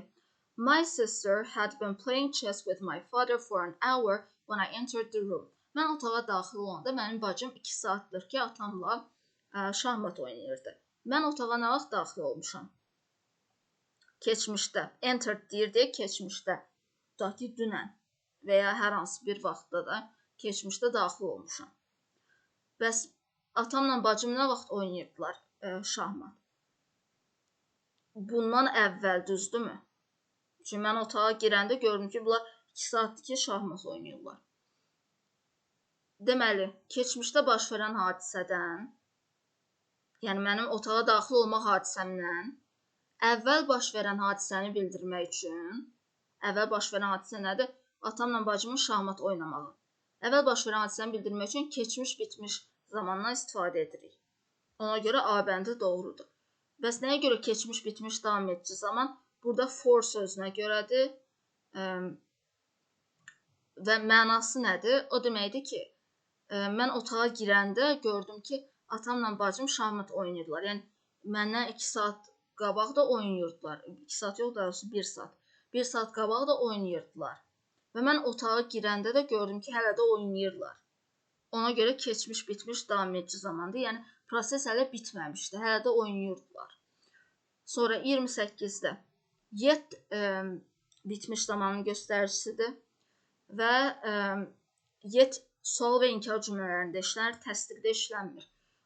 my sister had been playing chess with my father for an hour when I entered the room. Mən otağa daxil olanda mənim bacım 2 saatdır ki, atamla şahmat oynayırdı. Mən otağa nə vaxt daxil olmuşam? Keçmişdə. Entered deyir deyə keçmişdə. Tutaq ki, dünən və ya hər hansı bir vaxtda da keçmişdə daxil olmuşam. Bəs atamla bacım nə vaxt oynayırdılar şahmat? Bundan əvvəl, düzdürmü? Çünki mən otağa girəndə gördüm ki, bunlar 2 saatdır ki, şahmat oynayırlar. Deməli, keçmişdə baş verən hadisədən, yəni mənim otağa daxil olmaq hadisəmdən əvvəl baş verən hadisəni bildirmək üçün, əvvəl baş verən hadisə nədir? Atamla bacımın şahmat oynamağı. Əvvəl baş verən hadisəni bildirmək üçün keçmiş bitmiş zamandan istifadə edirik. Ona görə A bəndi doğrudur. Bəs nəyə görə keçmiş, bitmiş, davam edici zaman? Burada for sözünə görədir və mənası nədir? O deməkdir ki, mən otağa girəndə gördüm ki, atamla bacım şahmat oynayırlar. Yəni, məndən 2 saat qabaq da oynayırdılar. 2 saat yox, daha doğrusu 1 saat. 1 saat qabaq da oynayırdılar. Və mən otağa girəndə də gördüm ki, hələ də oynayırlar. Ona görə keçmiş, bitmiş, davam edici zamandır. Yəni, proses hələ bitməmişdi. Hələ də oynayırdılar. Sonra 28-də. Yet bitmiş zamanın göstəricisidir və yet sual və inkar cümlələrində işlənir, təsdiqdə işlənmir.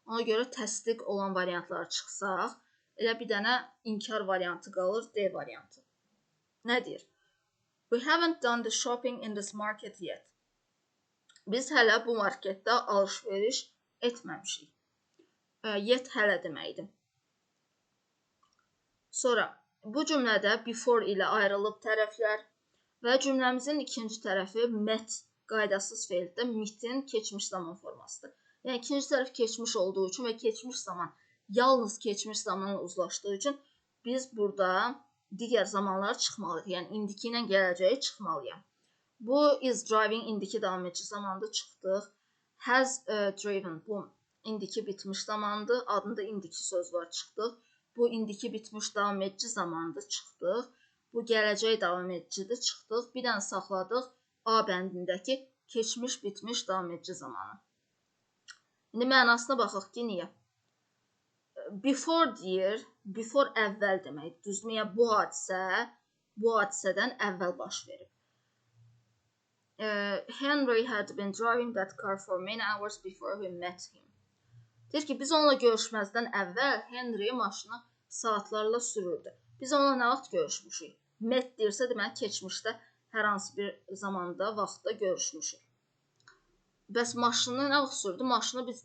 Ona görə təsdiq olan variantları çıxsaq, elə bir dənə inkar variantı qalır, D variantı. Nə deyir? We haven't done the shopping in this market yet. Biz hələ bu marketdə alış-veriş etməmişik. Yet hələ deməkdir. Sonra bu cümlədə before ilə ayrılıb tərəflər və cümləmizin ikinci tərəfi met qaydasız feildə metin keçmiş zaman formasıdır. Yəni ikinci tərəf keçmiş olduğu üçün və keçmiş zaman yalnız keçmiş zamanla uzlaşdığı üçün biz burada digər zamanlar çıxmalıyıq. Yəni indiki ilə gələcəyi çıxmalıyam. Bu is driving indiki davam edici zamanda çıxdıq. Has driven bu indiki bitmiş zamandır. Adında indiki söz var çıxdıq. Bu indiki bitmiş davam edici zamanda çıxdıq. Bu gələcək davam edicidir çıxdıq. Bir dənə saxladıq A bəndindəki keçmiş bitmiş davam edici zamanı. İndi mənasına baxaq ki, niyə? Before deyir, before əvvəl demək. Düzdürmü? Yəni bu hadisədən əvvəl baş verib. Henry had been driving that car for many hours before we met him. Deyir ki, biz onunla görüşməzdən əvvəl Henry maşını saatlarla sürürdü. Biz onunla nə vaxt görüşmüşük? Met deyirsə, demək keçmişdə hər hansı bir zamanda, vaxtda görüşmüşük. Bəs maşını nə vaxt sürürdü? Maşını biz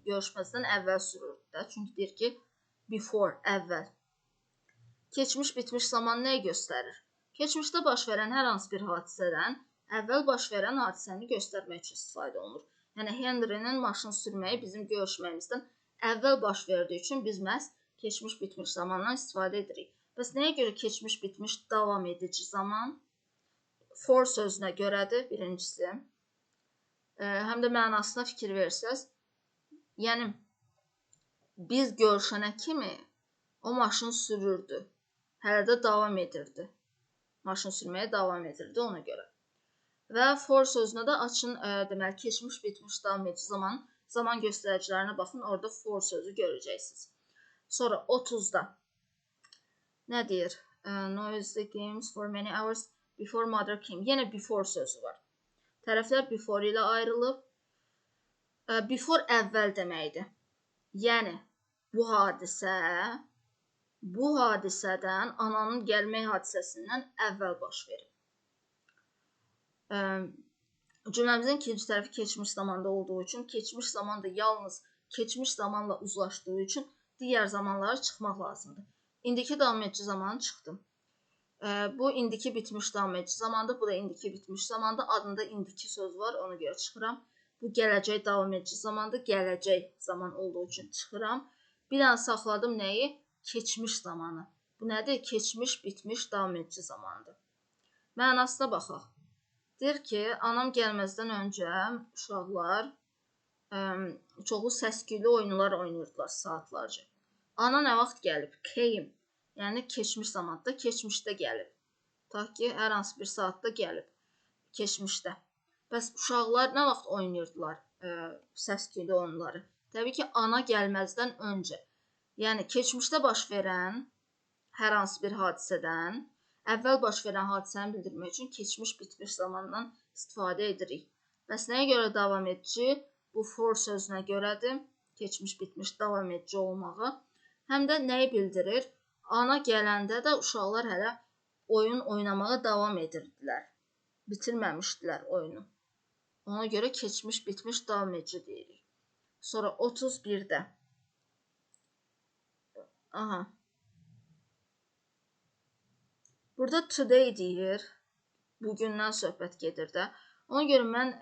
görüşməzdən əvvəl sürürdü də. Çünki deyir ki, before, əvvəl. Keçmiş, bitmiş zaman nəyi göstərir? Keçmişdə baş verən hər hansı bir hadisədən əvvəl baş verən hadisəni göstərmək üçün istifadə olunur. Yəni, Henry'nin maşını sürməyi bizim görüşməyimizdən əvvəl baş verdiyi üçün biz məhz keçmiş, bitmiş zamandan istifadə edirik. Bəs nəyə görə keçmiş, bitmiş davam edici zaman? For sözünə görədir, birincisi. Həm də mənasına fikir versəz, yəni biz görüşənə kimi o maşını sürürdü, hələ də davam edirdi. Maşını sürməyə davam edirdi ona görə. Və for sözünə də açın, deməli, keçmiş, bitmiş, davam edici zaman göstəricilərinə baxın, orada for sözü görəcəksiniz. Sonra 30-da nə deyir? Noisy games for many hours before mother came. Yenə before sözü var. Tərəflər before ilə ayrılıb. Before əvvəl deməkdir. Yəni, bu hadisədən ananın gəlmək hadisəsindən əvvəl baş verir. Cümləmizin ikinci tərəfi keçmiş zamanda olduğu üçün, keçmiş zaman da yalnız keçmiş zamanla uzlaşdığı üçün digər zamanlara çıxmaq lazımdır. İndiki davam edici zamanı çıxdım. Bu indiki bitmiş davam edici zamandır, bu da indiki bitmiş zamandır. Adında indiki söz var, ona görə çıxıram. Bu gələcək davam edici zamandır, gələcək zaman olduğu üçün çıxıram. Bir dənə saxladım nəyi? Keçmiş zamanı. Bu nədir? Keçmiş, bitmiş, davam edici zamandır. Mənasına baxaq. Deyir ki, anam gəlməzdən öncə uşaqlar çoxlu səs-küylü oyunlar oynayırdılar saatlarca. Ana nə vaxt gəlib? Came. Yəni keçmiş zamanda, keçmişdə gəlib. Ta ki, hər hansı bir saatda gəlib. Keçmişdə. Bəs uşaqlar nə vaxt oynayırdılar səs-küylü oyunları? Təbii ki, ana gəlməzdən öncə. Yəni keçmişdə baş verən hər hansı bir hadisədən əvvəl baş verən hadisəni bildirmək üçün keçmiş, bitmiş zamandan istifadə edirik. Bəs nəyə görə davam edici? Bu for sözünə görədir. Keçmiş, bitmiş, davam edici olmağı. Həm də nəyi bildirir? Ana gələndə də uşaqlar hələ oyun oynamağa davam edirdilər. Bitirməmişdilər oyunu. Ona görə keçmiş, bitmiş, davam edici deyirik. Sonra 31-də. Aha. Burada today deyir. Bugündən söhbət gedir də. Ona görə mən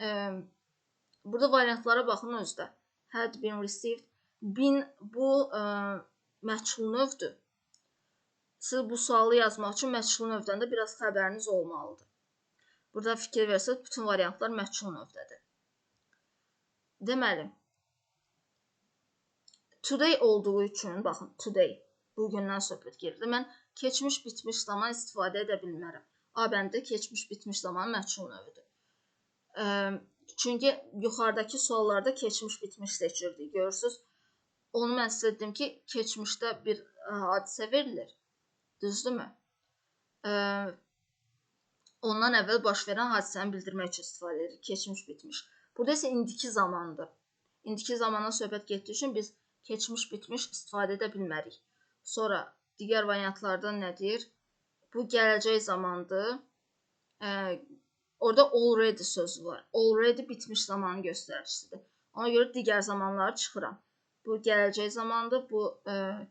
burada variantlara baxın özdə. Had been received. Been bu məchul növdür. Siz bu sualı yazmaq üçün məchul növdən də biraz xəbəriniz olmalıdır. Burada fikir versəz, bütün variantlar məchul növdədir. Deməli, today olduğu üçün, baxın, today, bugündən söhbət gedir. Mən keçmiş, bitmiş zaman istifadə edə bilmərəm. A bəndə keçmiş, bitmiş zaman məchul növüdür. Çünki yuxarıdakı suallarda keçmiş, bitmiş seçirdik, görürsünüz. Onu mən sizə dedim ki, keçmişdə bir hadisə verilir. Düzdürmü? ondan əvvəl baş verən hadisəni bildirmək üçün istifadə edirik. Keçmiş, bitmiş. Burada isə indiki zamandır. İndiki zamandan söhbət getdiyi üçün biz keçmiş, bitmiş istifadə edə bilmərik. Sonra digər variantlardan nədir? Bu gələcək zamandır. Orada already sözü var. Already bitmiş zamanın göstəricisidir. Ona görə digər zamanları çıxıram. Bu gələcək zamandır, bu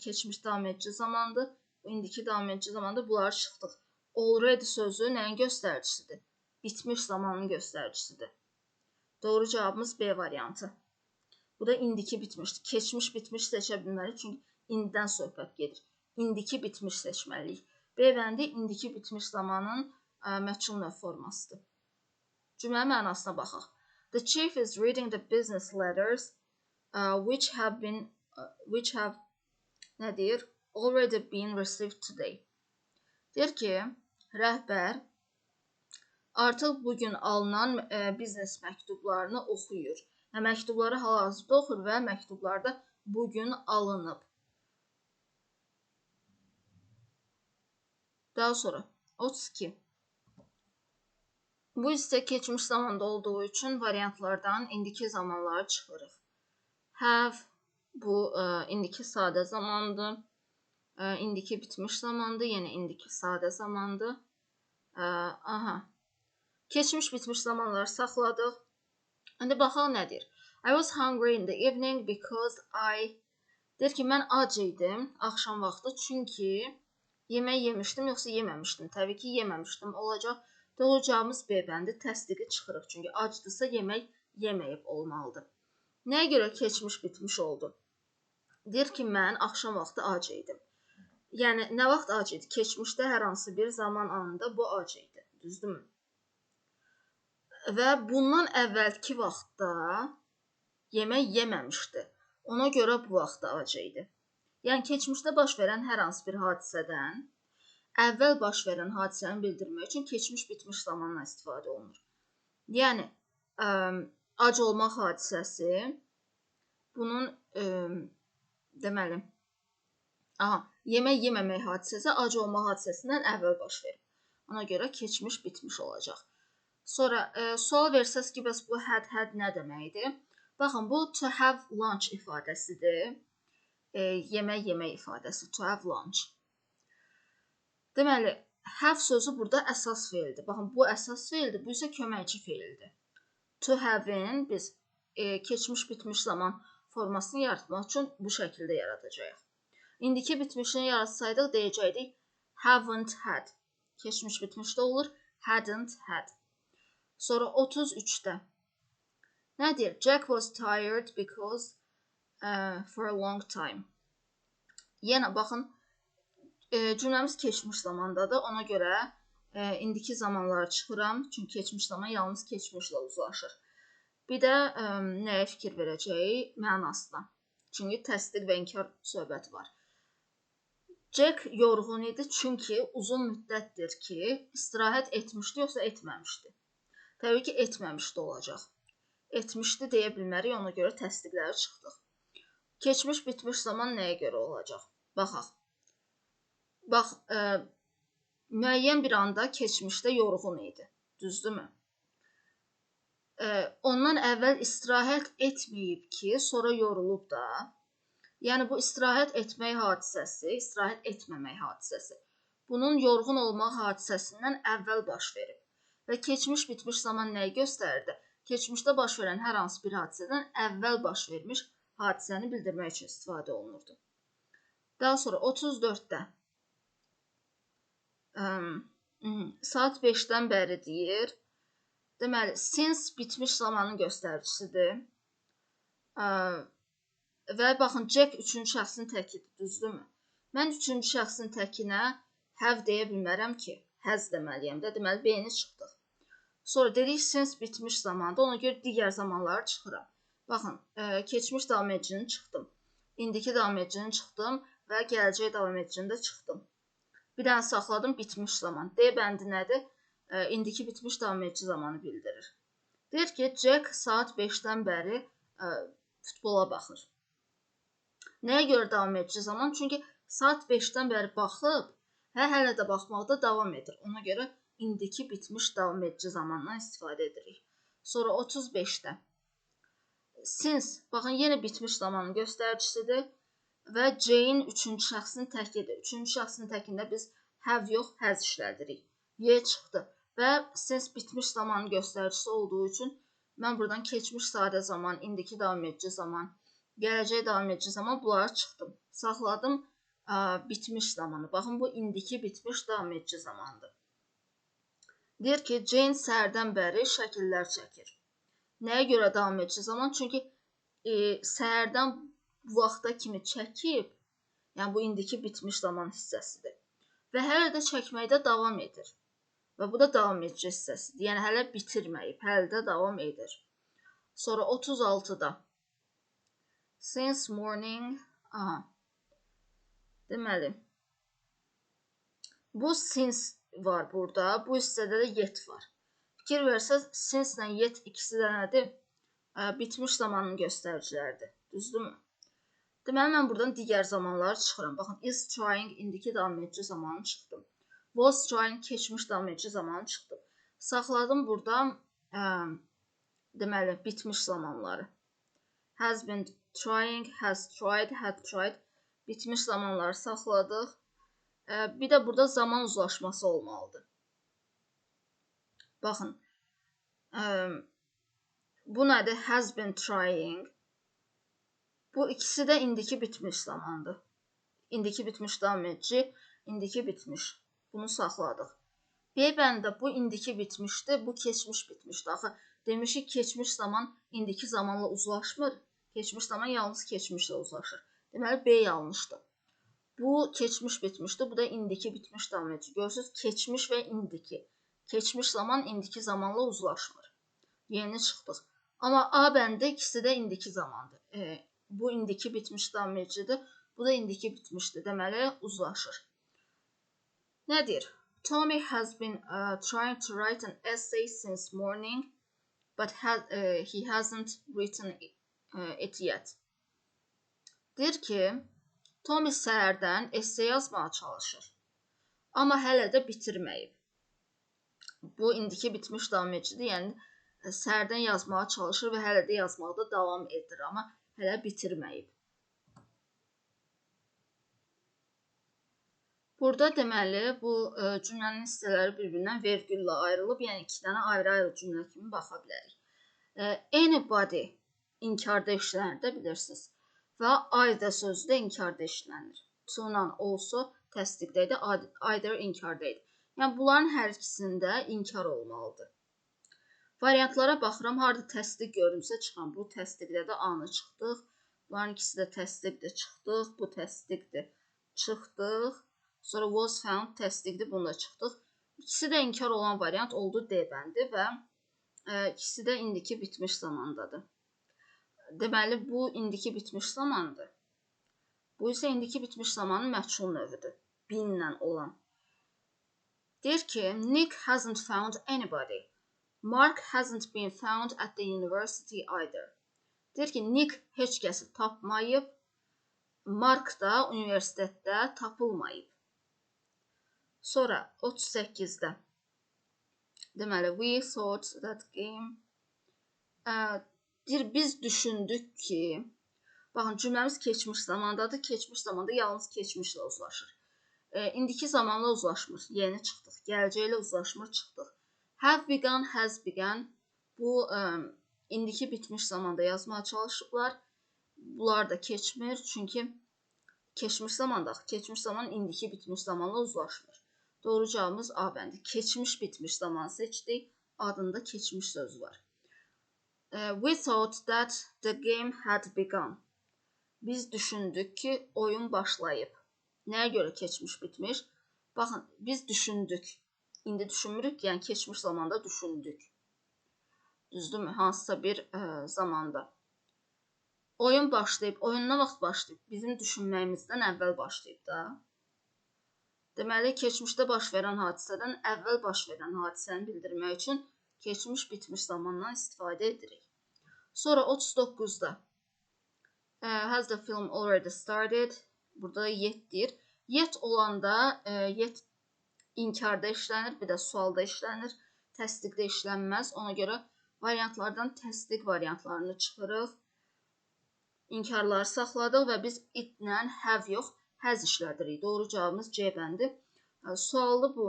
keçmiş davam edici zamandır, bu indiki davam edici zamandır. Bunları çıxdıq. Already sözü nəyin göstəricisidir? Bitmiş zamanın göstəricisidir. Doğru cavabımız B variantı. Bu da indiki bitmişdir. Keçmiş, bitmiş seçə bilmərik, çünki indidən söhbət gedir. İndiki bitmiş seçməliyik. B bəndi indiki bitmiş zamanın məchul növ formasıdır. Cümlənin mənasına baxaq. The chief is reading the business letters which have nədir? Already been received today. Deyir ki, rəhbər artıq bugün alınan biznes məktublarını oxuyur. Məktubları hal-hazırda oxur və məktublarda bugün alınıb. Daha sonra 32. Bu isə keçmiş zamanda olduğu üçün variantlardan indiki zamanları çıxırıq. Have, bu indiki sadə zamandır. İndiki bitmiş zamandır, yenə indiki sadə zamandır. Keçmiş, bitmiş zamanları saxladıq. İndi baxaq nədir? I was hungry in the evening because deyir ki, mən ac idim axşam vaxtı, çünki yemək yemişdim, yoxsa yeməmişdim. Təbii ki, yeməmişdim olacaq. Doğru cavabımız B bəndi, təsdiqi çıxırıq. Çünki acdısa yemək yeməyib olmalıdır. Nəyə görə keçmiş, bitmiş oldu? Deyir ki, mən axşam vaxtı ac idim. Yəni, nə vaxt ac idi? Keçmişdə hər hansı bir zaman anında bu ac idi. Düzdürmü? Və bundan əvvəlki vaxtda yemək yeməmişdi. Ona görə bu vaxtda ac idi. Yəni, keçmişdə baş verən hər hansı bir hadisədən əvvəl baş verən hadisəni bildirmək üçün keçmiş, bitmiş zamanla istifadə olunur. Yəni, ac olmaq hadisəsi bunun deməli, yemək yeməmək hadisəsi ac olmaq hadisəsindən əvvəl baş verir. Ona görə keçmiş, bitmiş olacaq. Sonra sual versəz ki, bəs bu had nə deməkdir? Baxın, bu to have lunch ifadəsidir. Yemək ifadəsi, to have lunch. Deməli, have sözü burada əsas feildir. Baxın, bu əsas feildir, bu isə köməkçi feildir. To have-in biz keçmiş, bitmiş zaman formasını yaratmaq üçün bu şəkildə yaradacağıq. İndiki bitmişini yaratsaydıq, deyəcəkdik haven't had. Keçmiş, bitmiş də olur, hadn't had. Sonra 33-də nə deyir? Jack was tired because for a long time. Yenə baxın, cümləmiz keçmiş zamandadır. Ona görə indiki zamanları çıxıram. Çünki keçmiş zaman yalnız keçmişlə uzlaşır. Bir də nəyə fikir verəcəyik? Mənasına. Çünki təsdiq və inkar söhbəti var. Jack yorğun idi, çünki uzun müddətdir ki, istirahət etmişdi, yoxsa etməmişdi. Təbii ki, etməmişdi olacaq. Etmişdi deyə bilmərik, ona görə təsdiqləri çıxdıq. Keçmiş, bitmiş zaman nəyə görə olacaq? Baxaq. Bax, müəyyən bir anda keçmişdə yorğun idi. Düzdürmü? Ondan əvvəl istirahət etməyib ki, sonra yorulub da. Yəni, bu istirahət etmək hadisəsi, istirahət etməmək hadisəsi. Bunun yorğun olmaq hadisəsindən əvvəl baş verib. Və keçmiş, bitmiş zaman nəyi göstərirdi? Keçmişdə baş verən hər hansı bir hadisədən əvvəl baş vermiş hadisəni bildirmək üçün istifadə olunurdu. Daha sonra 34-də saat 5-dən bəri deyir. Deməli, since bitmiş zamanın göstəricisidir. Və baxın, Jack 3-cü şəxsin təkidir, düzdürmü? Mən 3-cü şəxsin təkinə have deyə bilmərəm ki, has deməliyəm də. Deməli, B-ni çıxdıq. Sonra dedik, since bitmiş zamanda, ona görə digər zamanları çıxıram. Baxın, keçmiş davam edicini çıxdım. İndiki davam edicini çıxdım və gələcək davam edicini də çıxdım. Bir dənə saxladım, bitmiş zaman. D bəndi nədir? İndiki bitmiş davam edici zamanı bildirir. Deyir ki, Jack saat 5-dən bəri futbola baxır. Nəyə görə davam edici zaman? Çünki saat 5-dən bəri baxıb və hələ də baxmaqda davam edir. Ona görə indiki bitmiş davam edici zamandan istifadə edirik. Sonra 35-də since, baxın, yenə bitmiş zamanın göstəricisidir və J-in üçüncü şəxsini təkidir. Üçüncü şəxsinin təkində biz have yox, has işlədirik. Y çıxdı və since bitmiş zamanın göstəricisi olduğu üçün mən buradan keçmiş sadə zaman, indiki davam edici zaman, gələcək davam edici zaman bunları çıxdım. Saxladım bitmiş zamanı. Baxın, bu indiki bitmiş davam edici zamandır. Deyir ki, Jane səhərdən bəri şəkillər çəkir. Nəyə görə davam edici zaman? Çünki səhərdən bu vaxta kimi çəkib, yəni bu indiki bitmiş zaman hissəsidir. Və hələ də çəkməkdə davam edir. Və bu da davam edici hissəsidir. Yəni hələ bitirməyib, hələ də davam edir. Sonra 36-da since morning, deməli, bu since var burada, bu hissədə də yet var. Fikir versəz, since ilə yet ikisi də nədir? Bitmiş zamanın göstəriciləridir. Düzdürmü? Deməli, mən buradan digər zamanları çıxıram. Baxın, is trying indiki davam edici zamanı çıxdım. Was trying keçmiş davam edici zamanı çıxdım. Saxladım burada deməli, bitmiş zamanları. Has been trying, has tried, had tried. Bitmiş zamanları saxladıq. Bir də burada zaman uzlaşması olmalıdır. Baxın, bu nədir? Has been trying. Bu ikisi də indiki bitmiş zamandır. İndiki bitmiş davam edici, indiki bitmiş. Bunu saxladıq. B bəndə bu indiki bitmişdir, bu keçmiş bitmişdir. Axı, demişik keçmiş zaman indiki zamanla uzlaşmır. Keçmiş zaman yalnız keçmişlə uzlaşır. Deməli, B yanlışdır. Bu keçmiş bitmişdir, bu da indiki bitmiş davam edici. Görürsünüz, keçmiş və indiki. Keçmiş zaman indiki zamanla uzlaşmır. Yeni çıxdıq. Amma A bəndə ikisi də indiki zamandır. Bu indiki bitmiş davam edicidir. Bu da indiki bitmişdir. Deməli, uzlaşır. Nədir? Tommy has been trying to write an essay since morning, but he hasn't written it yet. Deyir ki, Tommy səhərdən essay yazmağa çalışır. Amma hələ də bitirməyib. Bu indiki bitmiş davam edicidir. Yəni, səhərdən yazmağa çalışır və hələ də yazmaqda davam edir, amma hələ bitirməyib. Burada deməli, bu cümlənin hissələri bir-birindən vergüllə ayrılıb, yəni iki dənə ayrı-ayrı cümlə kimi baxa bilərik. Anybody inkarda işlənir də, bilirsiniz. Və either sözü də inkarda işlənir. To-la also təsdiqdə idi, either inkarda idi. Yəni, bunların hər ikisində inkar olmalıdır. Variantlara baxıram, harada təsdiq görünsə çıxan. Bu təsdiqdə də A-nı çıxdıq. Bunların ikisi də təsdiqdir, çıxdıq. Bu təsdiqdir, çıxdıq. Sonra was found təsdiqdir, bunda çıxdıq. İkisi də inkar olan variant oldu D bəndi və ikisi də indiki bitmiş zamandadır. Deməli, bu indiki bitmiş zamandır. Bu isə indiki bitmiş zamanın məchul növüdür. Binlə olan. Deyir ki, Nick hasn't found anybody. Mark hasn't been found at the university either. Deyir ki, Nick heç kəsi tapmayıb. Mark da universitetdə tapılmayıb. Sonra 38-də. Deməli, we thought that game. Deyir, biz düşündük ki, baxın, cümləmiz keçmiş zamandadır. Keçmiş zamanda yalnız keçmişlə uzlaşır. İndiki zamanla uzlaşmır. Yeni çıxdıq. Gələcəklə uzlaşmır, çıxdıq. Have begun, has begun. Bu indiki bitmiş zamanda yazmaya çalışıblar. Bunlar da keçmir. Çünki keçmiş zamanda, keçmiş zaman indiki bitmiş zamanla uzlaşmır. Doğru cavabımız A bəndi. Keçmiş bitmiş zaman seçdik. Adında keçmiş sözü var. We thought that the game had begun. Biz düşündük ki oyun başlayıb. Nəyə görə keçmiş bitmiş? Baxın, biz düşündük. İndi düşünmürük, yəni keçmiş zamanda düşündük. Düzdürmü? Hansısa bir zamanda. Oyun başlayıb. Oyun nə vaxt başlayıb? Bizim düşünməyimizdən əvvəl başlayıb da. Deməli, keçmişdə baş verən hadisədən əvvəl baş verən hadisəni bildirmək üçün keçmiş bitmiş zamandan istifadə edirik. Sonra 39-da. Has the film already started? Burada yet deyir. Yet olanda, yet inkarda işlənir, bir də sualda işlənir, təsdiqdə işlənməz. Ona görə variantlardan təsdiq variantlarını çıxırıq. İnkarları saxladıq və biz it-lə have yox, has işlədirik. Doğru cavabımız C bəndi. Sualı bu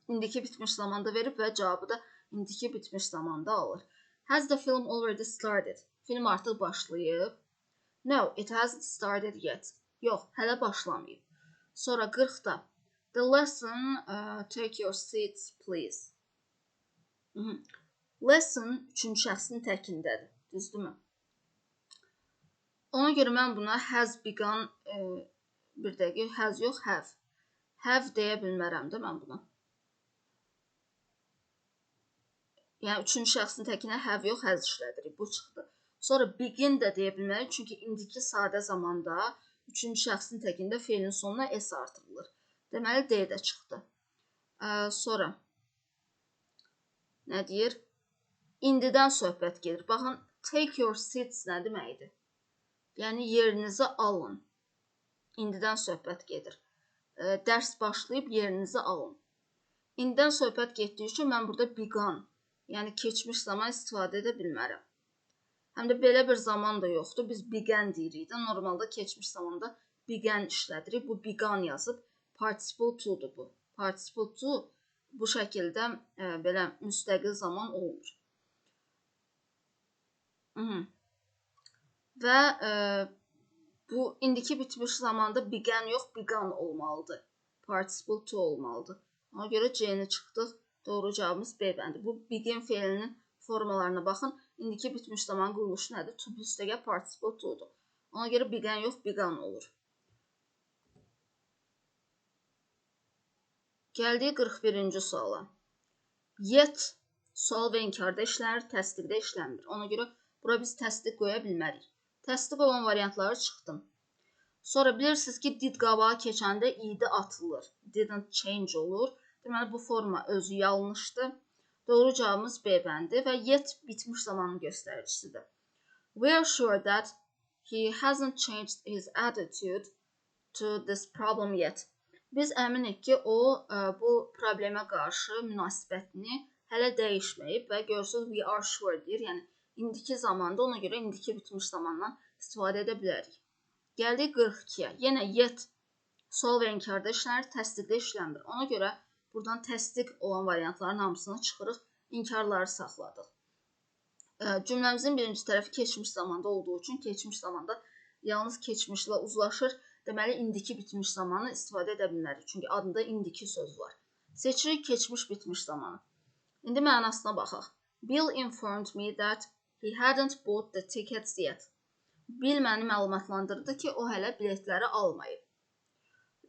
indiki bitmiş zamanda verib və cavabı da indiki bitmiş zamanda alır. Has the film already started? Film artıq başlayıb. No, it hasn't started yet. Yox, hələ başlamayıb. Sonra 40-da. The lesson, take your seats, please. Lesson 3-cü şəxsin təkindədir. Düzdürmü? Ona görə mən buna has begun, bir dəqiqə, has yox, have. Have deyə bilmərəm də mən buna. Yəni 3-cü şəxsin təkinə have yox, has işlədirik. Bu çıxdı. Sonra begin də deyə bilmərik. Çünki indiki sadə zamanda 3-cü şəxsin təkində feilin sonuna s artırılır. Deməli D də çıxdı. Sonra nə deyir? İndidən söhbət gedir. Baxın, take your seats nə deməkdir? Yəni yerinizi alın. İndidən söhbət gedir. Dərs başlayıb yerinizi alın. İndidən söhbət getdiyi üçün mən burada begun, yəni keçmiş zaman istifadə edə bilmərəm. Həm də belə bir zaman da yoxdur. Biz began deyirik də. Normalda keçmiş zamanda began işlədirik. Bu begun yazıb participle to'dur bu. Participle to bu şəkildə belə müstəqil zaman olmur. Və bu indiki bitmiş zamanda began yox, begun olmalıdır. Participle to olmalıdır. Ona görə C-ni çıxdıq. Doğru cavabımız B bəndi. Bu begin feilinin formalarına baxın. İndiki bitmiş zaman quruluşu nədir? To plus dəgə participle to'dur. Ona görə began yox, begun olur. Gəldik 41-ci suala. Yet sual və inkarda işlənir, təsdiqdə işlənmir. Ona görə bura biz təsdiq qoya bilmərik. Təsdiq olan variantları çıxdım. Sonra bilirsiniz ki, did qabağa keçəndə id atılır. Didn't change olur. Deməli, bu forma özü yanlışdır. Doğru cavabımız B bəndi və yet bitmiş zamanın göstəricisidir. We are sure that he hasn't changed his attitude to this problem yet. Biz əminik ki, o bu problemə qarşı münasibətini hələ dəyişməyib və görürsünüz we are sure deyir. Yəni indiki zamanda, ona görə indiki bitmiş zamandan istifadə edə bilərik. Gəldik 42-yə. Yenə yet sual və inkarda işlənir, təsdiqdə işlənmir. Ona görə buradan təsdiq olan variantların hamısını çıxırıq, inkarları saxladıq. Cümləmizin birinci tərəfi keçmiş zamanda olduğu üçün keçmiş zamanda yalnız keçmişlə uzlaşır. Deməli, indiki bitmiş zamanı istifadə edə bilmərik. Çünki adında indiki söz var. Seçirik keçmiş bitmiş zamanı. İndi mənasına baxaq. Bill informed me that he hadn't bought the tickets yet. Bill məni məlumatlandırdı ki, o hələ biletləri almayıb.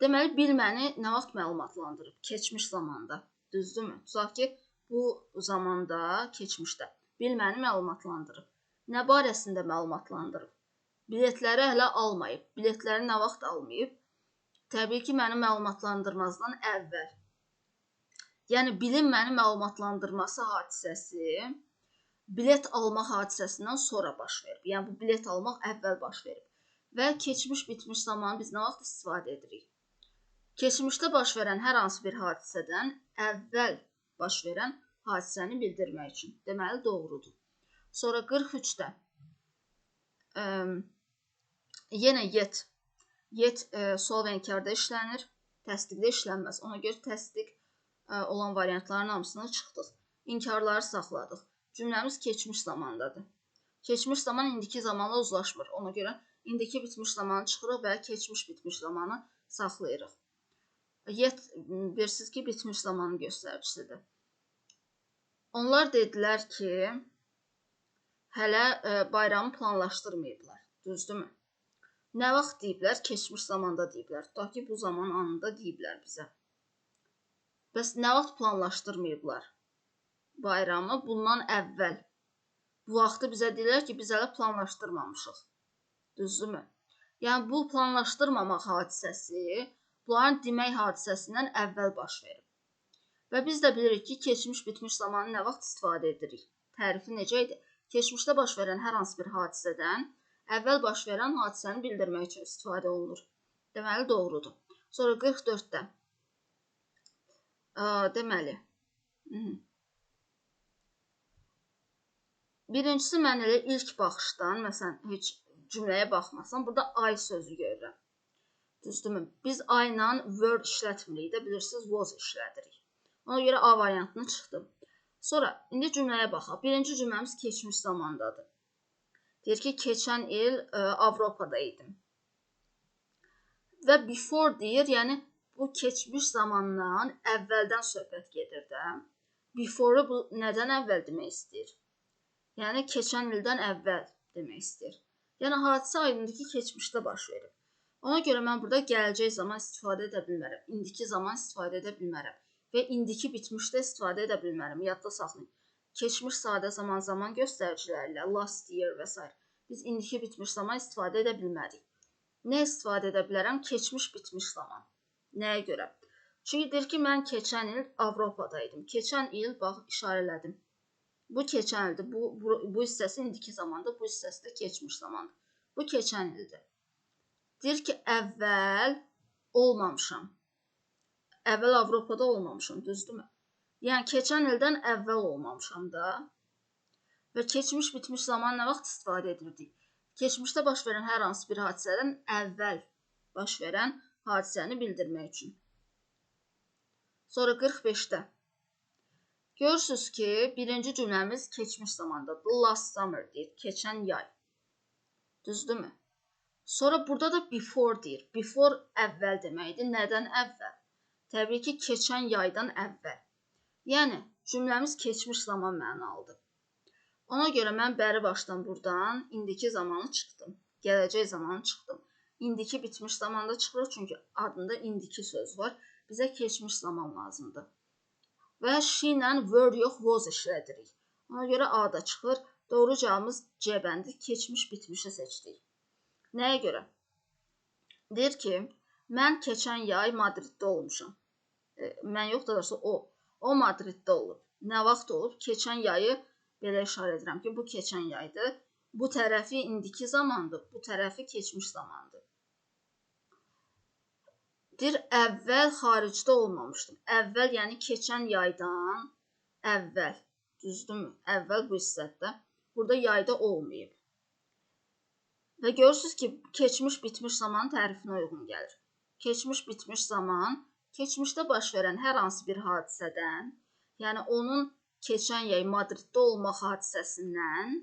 Deməli, Bill məni nə vaxt məlumatlandırıb? Keçmiş zamanda. Düzdürmü? Tutaq ki, bu zamanda, keçmişdə. Bill məni məlumatlandırıb. Nə barəsində məlumatlandırıb? Biletləri hələ almayıb. Biletləri nə vaxt almayıb? Təbii ki, məni məlumatlandırmazdan əvvəl. Yəni, Billin məni məlumatlandırması hadisəsi bilet alma hadisəsindən sonra baş verib. Yəni, bu bilet almaq əvvəl baş verib. Və keçmiş bitmiş zamanı biz nə vaxt istifadə edirik? Keçmişdə baş verən hər hansı bir hadisədən əvvəl baş verən hadisəni bildirmək üçün. Deməli, doğrudur. Sonra 43-də yenə yet sual və inkarda işlənir, təsdiqdə işlənməz. Ona görə təsdiq olan variantların hamısına çıxdıq. İnkarları saxladıq. Cümləmiz keçmiş zamandadır. Keçmiş zaman indiki zamanla uzlaşmır. Ona görə indiki bitmiş zamanı çıxırıq və keçmiş bitmiş zamanı saxlayırıq. Yet, bilirsiniz ki, bitmiş zamanın göstəricisidir. Onlar dedilər ki, hələ bayramı planlaşdırmayıblar. Düzdürmü? Nə vaxt deyiblər? Keçmiş zamanda deyiblər. Tutaq ki, bu zaman anında deyiblər bizə. Bəs nə vaxt planlaşdırmayıblar bayramı? Bundan əvvəl. Bu vaxtı bizə deyirlər ki, biz hələ planlaşdırmamışıq. Düzdürmü? Yəni, bu planlaşdırmamaq hadisəsi bunların demək hadisəsindən əvvəl baş verib. Və biz də bilirik ki, keçmiş bitmiş zamanı nə vaxt istifadə edirik? Tərifi necə idi? Keçmişdə baş verən hər hansı bir hadisədən əvvəl baş verən hadisəni bildirmək üçün istifadə olunur. Deməli, doğrudur. Sonra 44-də Deməli. Birincisi mən elə ilk baxışdan, məsələn, heç cümləyə baxmasam, burada I sözü görürəm. Düzdürmü? Biz I ilə word işlətmirik də, bilirsiniz, was işlədirik. Ona görə A variantını çıxdım. Sonra, indi cümləyə baxaq. Birinci cümləmiz keçmiş zamandadır. Deyir ki, keçən il Avropada idim. Və before deyir, yəni bu keçmiş zamandan əvvəldən söhbət gedir də. Before-u bu nədən əvvəl demək istəyir? Yəni, keçən ildən əvvəl demək istəyir. Yəni, hadisə aydındır ki, keçmişdə baş verir. Ona görə mən burada gələcək zaman istifadə edə bilmərəm. İndiki zaman istifadə edə bilmərəm. Və indiki bitmişdə istifadə edə bilmərəm. Yadda saxlayın. Keçmiş sadə zaman göstəricilərlə, last year və s. Biz indiki bitmiş zaman istifadə edə bilmərik. Nə istifadə edə bilərəm? Keçmiş bitmiş zaman. Nəyə görə? Çünki deyir ki, mən keçən il Avropada idim. Keçən il, bax, işarələdim. Bu keçən ildir. Bu hissəsi indiki zamandır. Bu hissəsi də keçmiş zamandır. Bu keçən ildir. Deyir ki, əvvəl olmamışam. Əvvəl Avropada olmamışam, düzdürmü? Yəni, keçən ildən əvvəl olmamışam da. Və keçmiş bitmiş zaman nə vaxt istifadə edirdik? Keçmişdə baş verən hər hansı bir hadisədən əvvəl baş verən hadisəni bildirmək üçün. Sonra 45-də. Görürsünüz ki, birinci cümləmiz keçmiş zamandadır. Last summer deyir, keçən yay. Düzdürmü? Sonra burada da before deyir. Before əvvəl deməkdir. Nədən əvvəl? Təbii ki, keçən yaydan əvvəl. Yəni, cümləmiz keçmiş zaman mənalıdır. Ona görə mən bəri başdan buradan indiki zamanı çıxdım. Gələcək zamanı çıxdım. İndiki bitmiş zamanda çıxır, çünki adında indiki söz var. Bizə keçmiş zaman lazımdır. Və she ilə were yox, was işlədirik. Ona görə A da çıxır. Doğru cavabımız C bəndi. Keçmiş bitmişi seçdik. Nəyə görə? Deyir ki, mən keçən yay Madriddə olmuşam. Mən yox, da doğrusu o Madriddə olub. Nə vaxt olub? Keçən yayı belə işarə edirəm ki, bu keçən yaydır. Bu tərəfi indiki zamandır, bu tərəfi keçmiş zamandır. Deyir, əvvəl xaricdə olmamışdım. Əvvəl, yəni keçən yaydan əvvəl. Düzdürmü? Əvvəl bu hissədə. Burada yayda olmayıb. Və görürsünüz ki, keçmiş bitmiş zaman tərifinə uyğun gəlir. Keçmiş bitmiş zaman keçmişdə baş verən hər hansı bir hadisədən, yəni onun keçən yay Madriddə olmaq hadisəsindən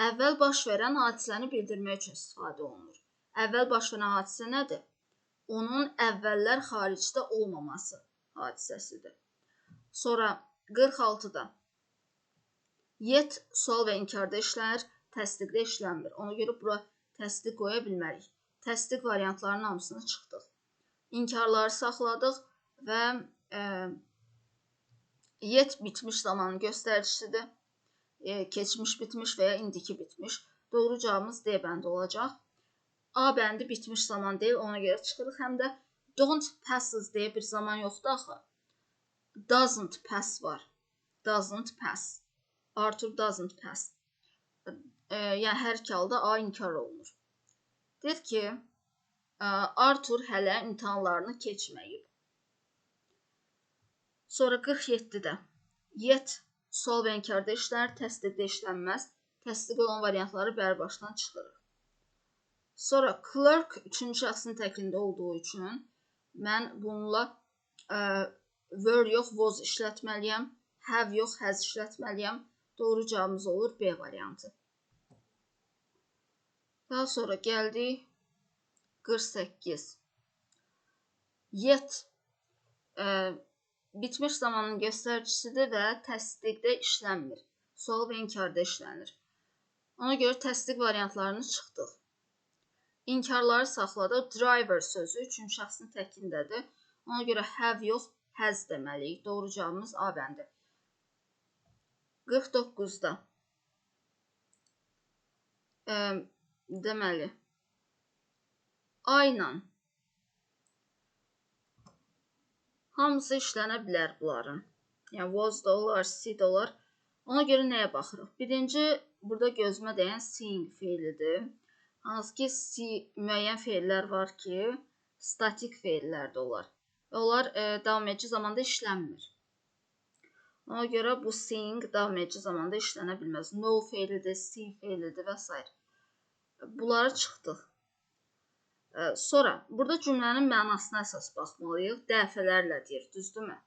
əvvəl baş verən hadisəni bildirmək üçün istifadə olunur. Əvvəl baş verən hadisə nədir? Onun əvvəllər xaricdə olmaması hadisəsidir. Sonra 46-da yet sual və inkarda işlənir, təsdiqdə işlənmir. Ona görə bura təsdiq qoya bilmərik. Təsdiq variantlarının hamısını çıxdıq. İnkarları saxladıq və yet bitmiş zamanın göstəricisidir. Keçmiş bitmiş və ya indiki bitmiş. Doğru cavabımız D bəndi olacaq. A bəndi bitmiş zaman deyil, ona görə çıxırıq. Həm də don't passes deyə bir zaman yoxdur axı. Doesn't pass var. Doesn't pass. Arthur doesn't pass. Yəni hər iki halda A inkar olunur. Deyir ki, Arthur hələ imtahanlarını keçməyib. Sonra 47-də yet sual və inkarda işlənir, təsdiqdə işlənməz. Təsdiq olan variantları bəri başdan çıxırıq. Sonra clerk 3-cü şəxsin təklində olduğu üçün mən bununla were yox, was işlətməliyəm. Have yox, has işlətməliyəm. Doğru cavabımız olur B variantı. Daha sonra gəldik 48. Yet bitmiş zamanın göstəricisidir və təsdiqdə işlənmir. Sual və inkarda işlənir. Ona görə təsdiq variantlarını çıxdıq. İnkarları saxladıq. Driver sözü 3-cü şəxsin təkindədir. Ona görə have yox, has deməliyik. Doğru cavabımız A bəndi. 49-da deməli A ilə hamısı işlənə bilər bunların. Yəni was da olar, see da olar. Ona görə nəyə baxırıq? Birinci, burada gözümə dəyən seeing feilidir. Hansı ki, see müəyyən feillər var ki, statik feillər də olar. Onlar davam edici zamanda işlənmir. Ona görə bu seeing davam edici zamanda işlənə bilməz. No feilidir, see feilidir və s. Bunları çıxdıq. Sonra burada cümlənin mənasına əsas baxmalıyıq. Dəfələrlə deyir, düzdürmü?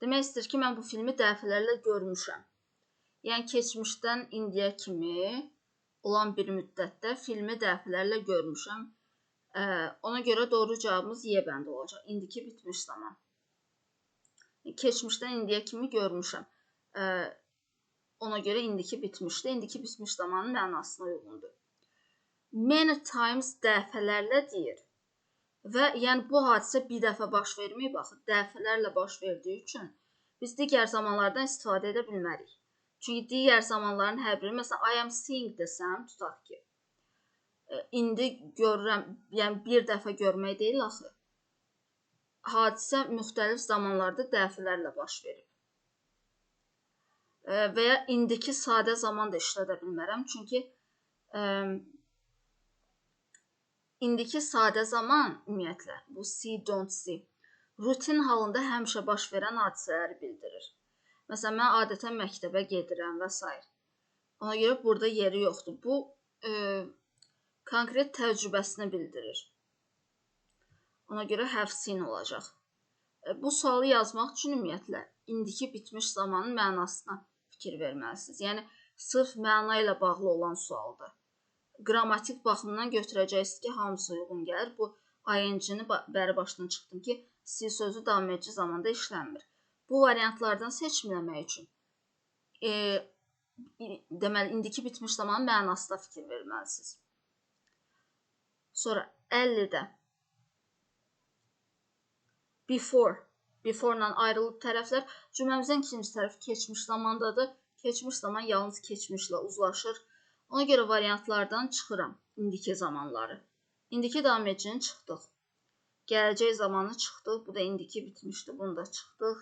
Demək istəyir ki, mən bu filmi dəfələrlə görmüşəm. Yəni keçmişdən indiyə kimi olan bir müddətdə filmi dəfələrlə görmüşəm. Ona görə doğru cavabımız Y bəndi olacaq. İndiki bitmiş zaman. Keçmişdən indiyə kimi görmüşəm. Ona görə indiki bitmişdir. İndiki bitmiş zamanın mənasına uyğundur. Many times dəfələrlə deyir. Və yəni bu hadisə bir dəfə baş verməyib, baxın, dəfələrlə baş verdiyi üçün biz digər zamanlardan istifadə edə bilmərik. Çünki digər zamanların hər biri, məsələn, I am seeing desəm, tutaq ki, indi görürəm, yəni bir dəfə görmək deyil axı. Hadisə müxtəlif zamanlarda dəfələrlə baş verib. Və ya indiki sadə zaman da işlədə bilmərəm, çünki indiki sadə zaman ümumiyyətlə, bu see, don't see, rutin halında həmişə baş verən hadisələri bildirir. Məsələn, mən adətən məktəbə gedirəm və s. Ona görə burada yeri yoxdur. Bu konkret təcrübəsini bildirir. Ona görə have seen olacaq. Bu sualı yazmaq üçün ümumiyyətlə indiki bitmiş zamanın mənasına fikir verməlisiniz. Yəni sırf məna ilə bağlı olan sualdır. Qrammatik baxımından götürəcəksiniz ki, hamısı uyğun gəlir. Bu ing-ni bəri başdan çıxdım ki, see sözü davam edici zamanda işlənmir. Bu variantlardan seçimləmək üçün deməli indiki bitmiş zamanın mənasına fikir verməlisiniz. Sonra 50-də before-la ayrılıb tərəflər. Cümləmizin ikinci tərəfi keçmiş zamandadır. Keçmiş zaman yalnız keçmişlə uzlaşır. Ona görə variantlardan çıxıram indiki zamanları. İndiki davam edicini çıxdıq. Gələcək zamanı çıxdıq. Bu da indiki bitmişdi. Bunu da çıxdıq.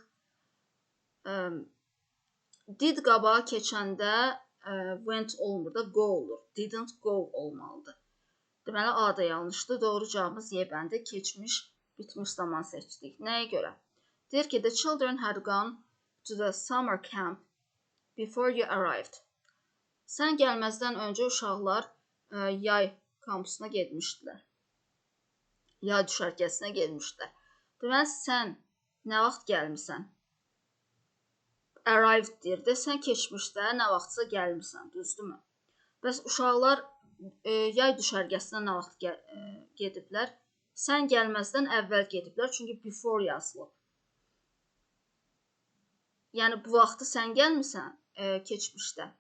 Did qabağa keçəndə went olmur da go olur. Didn't go olmalıdır. Deməli, A da yanlışdır. Doğru cavabımız Y bəndi. Keçmiş, bitmiş zaman seçdik. Nəyə görə? Deyir ki, the children had gone to the summer camp before you arrived. Sən gəlməzdən öncə uşaqlar yay kampusuna getmişdilər. Yay düşərgəsinə getmişdilər. Deməli, sən nə vaxt gəlmisən? Arrived deyir də, sən keçmişdə nə vaxtsa gəlmisən, düzdürmü? Bəs uşaqlar yay düşərgəsinə nə vaxt gediblər? Sən gəlməzdən əvvəl gediblər, çünki before yazılıb. Yəni, bu vaxtı sən gəlmirsən keçmişdə.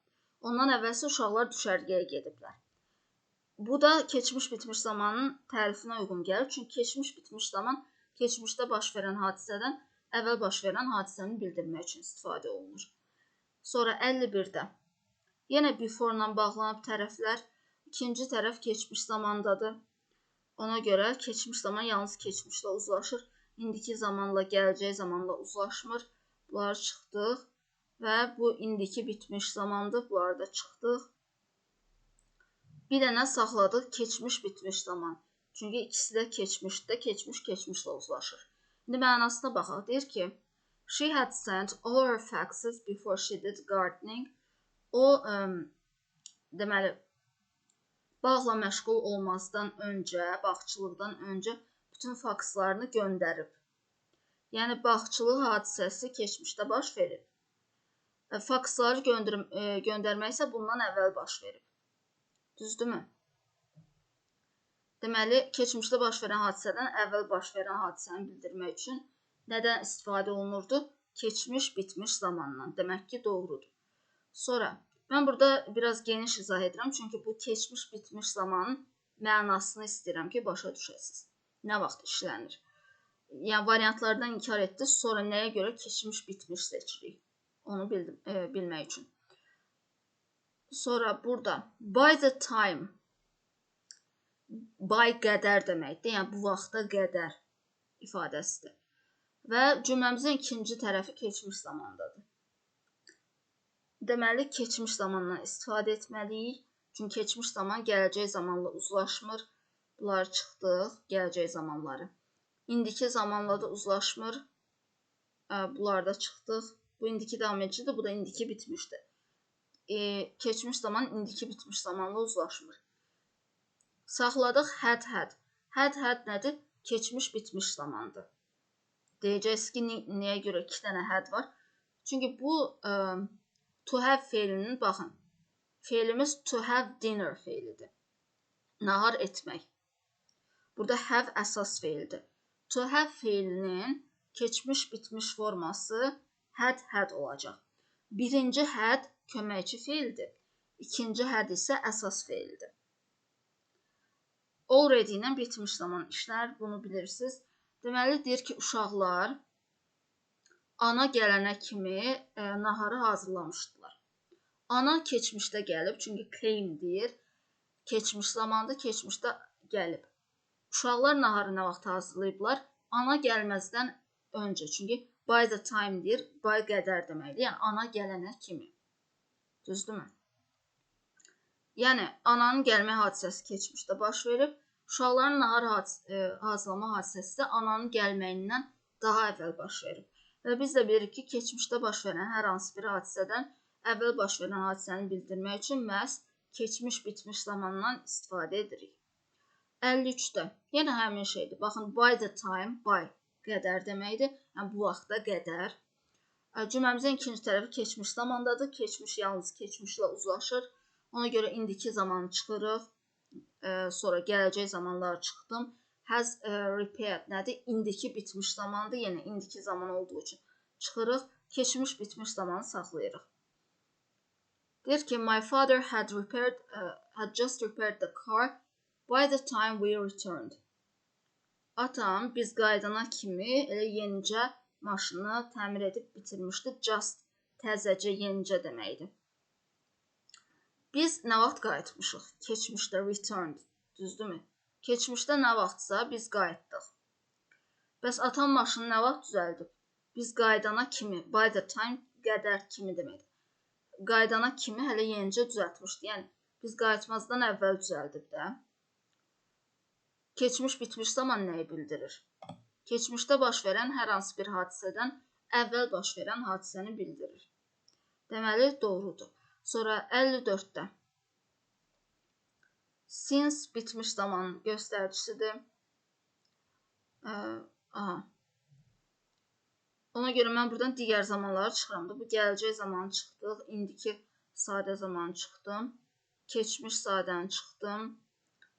Ondan əvvəlsə uşaqlar düşərgəyə gediblər. Bu da keçmiş-bitmiş zamanın tərifinə uyğun gəlir. Çünki keçmiş-bitmiş zaman keçmişdə baş verən hadisədən əvvəl baş verən hadisəni bildirmək üçün istifadə olunur. Sonra 51-də. Yenə before-la bağlanıb tərəflər. İkinci tərəf keçmiş zamandadır. Ona görə keçmiş zaman yalnız keçmişlə uzlaşır. İndiki zamanla gələcək zamanla uzlaşmır. Bunları çıxdıq. Və bu indiki bitmiş zamandır. Bunları da çıxdıq. Bir dənə saxladıq keçmiş bitmiş zaman. Çünki ikisi də keçmişdə, keçmişlə uzlaşır. İndi mənasına baxaq. Deyir ki, she had sent all her faxes before she did gardening. O, deməli, bağla məşğul olmazdan öncə, bağçılıqdan öncə bütün fakslarını göndərib. Yəni, bağçılıq hadisəsi keçmişdə baş verib. Faksları göndərmək isə bundan əvvəl baş verib. Düzdürmü? Deməli, keçmişdə baş verən hadisədən əvvəl baş verən hadisəni bildirmək üçün nədən istifadə olunurdu? Keçmiş, bitmiş zamandan. Demək ki, doğrudur. Sonra, mən burada biraz geniş izah edirəm, çünki bu keçmiş, bitmiş zamanın mənasını istəyirəm ki, başa düşəsiniz. Nə vaxt işlənir? Yəni, variantlardan inkar etdi, sonra nəyə görə keçmiş, bitmiş seçirik? Onu bilmək üçün. Sonra burada, by the time, by qədər deməkdir, yəni bu vaxta qədər ifadəsidir. Və cümləmizin ikinci tərəfi keçmiş zamandadır. Deməli, keçmiş zamandan istifadə etməliyik. Çünki keçmiş zaman gələcək zamanla uzlaşmır. Bunları çıxdıq, gələcək zamanları. İndiki zamanla da uzlaşmır. Bunlarda çıxdıq. Bu indiki davam edicidir, bu da indiki bitmişdir. Keçmiş zaman indiki bitmiş zamanla uzlaşmır. Saxladıq had. Had nədir? Keçmiş bitmiş zamandır. Deyəcəksiniz ki, niyə görə 2 dənə had var? Çünki bu to have feilinin, baxın, feilimiz to have dinner feilidir. Nahar etmək. Burada have əsas feildir. To have feilinin keçmiş bitmiş forması had olacaq. Birinci had köməkçi feildir. İkinci had isə əsas feildir. Already ilə bitmiş zaman işlər, bunu bilirsiniz. Deməli, deyir ki, uşaqlar ana gələnə kimi naharı hazırlamışdılar. Ana keçmişdə gəlib, çünki claim deyir. Keçmiş zamanda, keçmişdə gəlib. Uşaqlar naharı nə vaxt hazırlayıblar? Ana gəlməzdən öncə. Çünki by the time deyir, by qədər deməkdir. Yəni, ana gələnə kimi. Düzdürmü? Yəni, ananın gəlmə hadisəsi keçmişdə baş verib. Uşaqların nahar hazırlama hadisəsi də ananın gəlməyindən daha əvvəl baş verib. Və biz də bilirik ki, keçmişdə baş verən hər hansı bir hadisədən əvvəl baş verən hadisəni bildirmək üçün məhz keçmiş bitmiş zamandan istifadə edirik. 53-də yenə həmin şeydir. Baxın, by the time, by qədər deməkdir. Yəni, bu vaxtda qədər. Cümləmizin ikinci tərəfi keçmiş zamandadır. Keçmiş yalnız keçmişlə uzlaşır. Ona görə indiki zamanı çıxırıq. Sonra gələcək zamanları çıxdım. Has repaired nədir? İndiki bitmiş zamandır. Yəni, indiki zaman olduğu üçün çıxırıq. Keçmiş bitmiş zamanı saxlayırıq. Deyir ki, my father had just repaired the car by the time we returned. Atam biz qaydana kimi elə yenicə maşını təmir edib bitirmişdi. Just təzəcə, yenicə deməkdir. Biz nə vaxt qayıtmışıq? Keçmişdə returned, düzdürmü? Keçmişdə nə vaxtsa biz qayıtdıq. Bəs atam maşını nə vaxt düzəldib? Biz qaydana kimi, by the time qədər kimi deməkdir. Qaydana kimi hələ yenicə düzəltmişdi. Yəni, biz qayıtmazdan əvvəl düzəldib də. Keçmiş bitmiş zaman nəyi bildirir? Keçmişdə baş verən hər hansı bir hadisədən əvvəl baş verən hadisəni bildirir. Deməli, doğrudur. Sonra 54-də. Since bitmiş zaman göstəricisidir. Ona görə mən buradan digər zamanları çıxıram. Bu gələcək zamanı çıxdıq. İndiki sadə zamanı çıxdım. Keçmiş sadəni çıxdım.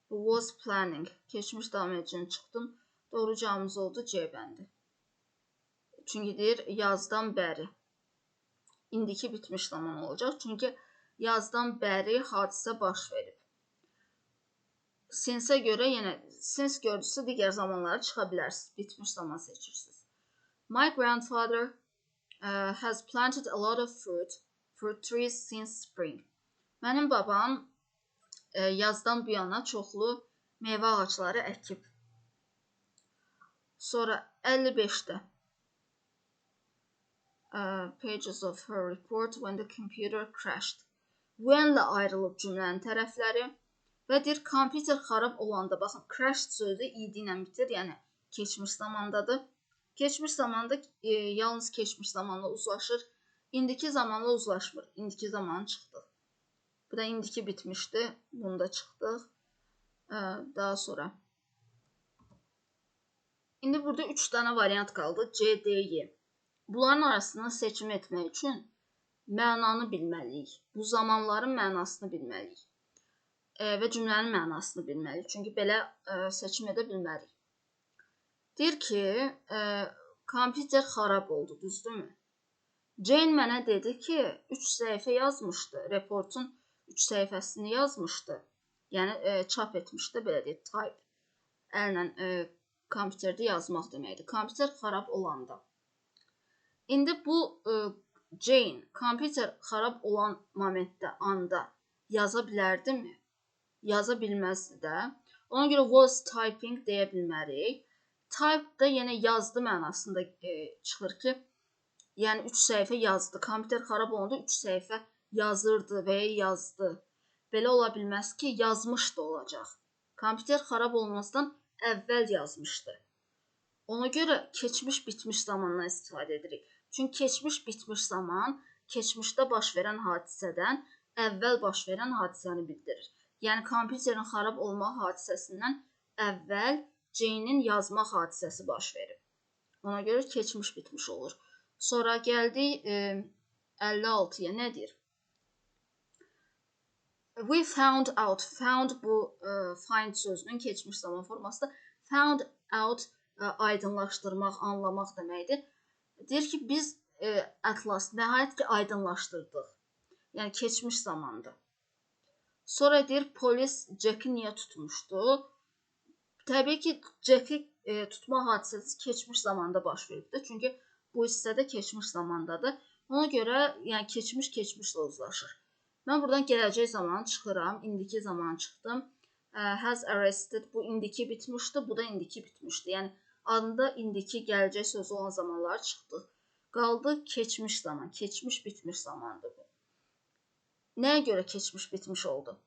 Bu was planning. Keçmiş davam edicini çıxdım. Doğru cavabımız oldu C bəndi. Çünki deyir yazdan bəri. İndiki bitmiş zaman olacaq. Çünki yazdan bəri hadisə baş verib. Since-ə görə yenə since gördüksə digər zamanları çıxa bilərsiniz. Bitmiş zaman seçirsiniz. My grandfather has planted a lot of fruit trees since spring. Mənim babam yazdan bu yana çoxlu meyvə ağacları əkib. Sonra 55-də. Pages of her report when the computer crashed. When-lə ayrılıb cümlənin tərəfləri və deyir, kompüter xarab olanda, baxın, crashed sözü id ilə bitir, yəni keçmiş zamandadır. Keçmiş zamanda yalnız keçmiş zamanla uzlaşır. İndiki zamanla uzlaşmır. İndiki zamanı çıxdıq. Bu da indiki bitmişdi. Bunda çıxdıq. Daha sonra. İndi burada 3 dənə variant qaldı. C, D, Y. Bunların arasından seçim etmək üçün mənanı bilməliyik. Bu zamanların mənasını bilməliyik. Və cümlənin mənasını bilməliyik. Çünki belə seçim edə bilmərik. Deyir ki, kompüter xarab oldu, düzdürmü? Jane mənə dedi ki, 3 səhifə yazmışdı. Reportun 3 səhifəsini yazmışdı. Yəni, çap etmişdi, belə deyir, type. Əllə kompüterdə yazmaq deməkdir. Kompüter xarab olanda. İndi bu Jane kompüter xarab olan momentdə, anda yaza bilərdimi? Yaza bilməzdi də. Ona görə was typing deyə bilmərik. Type da yenə yazdı mənasında çıxır ki, yəni 3 səhifə yazdı. Kompüter xarab olanda 3 səhifə yazırdı və ya yazdı. Belə ola bilməz ki, yazmış da olacaq. Kompüter xarab olmazdan əvvəl yazmışdı. Ona görə keçmiş bitmiş zamandan istifadə edirik. Çünki keçmiş bitmiş zaman keçmişdə baş verən hadisədən əvvəl baş verən hadisəni bildirir. Yəni kompüterin xarab olma hadisəsindən əvvəl Jane-in yazma hadisəsi baş verib. Ona görə keçmiş bitmiş olur. Sonra gəldik 56-ya. Nə deyir? We found out. Found bu find sözünün keçmiş zaman formasıdır. Found out aydınlaşdırmaq, anlamaq deməkdir. Deyir ki, biz atlas nəhayət ki aydınlaşdırdıq. Yəni keçmiş zamanda. Sonra deyir polis Jack'i niyə tutmuşdu? Təbii ki, Jack'i tutma hadisəsi keçmiş zamanda baş veribdir. Çünki bu hissədə keçmiş zamandadır. Ona görə yəni keçmişlə uzlaşır. Mən buradan gələcək zamanı çıxıram, indiki zamanı çıxdım. Has arrested, bu indiki bitmişdi, bu da indiki bitmişdi. Yəni adında indiki gələcək sözü olan zamanlar çıxdı. Qaldı keçmiş zaman, keçmiş bitmiş zamandır bu. Nəyə görə keçmiş bitmiş oldu?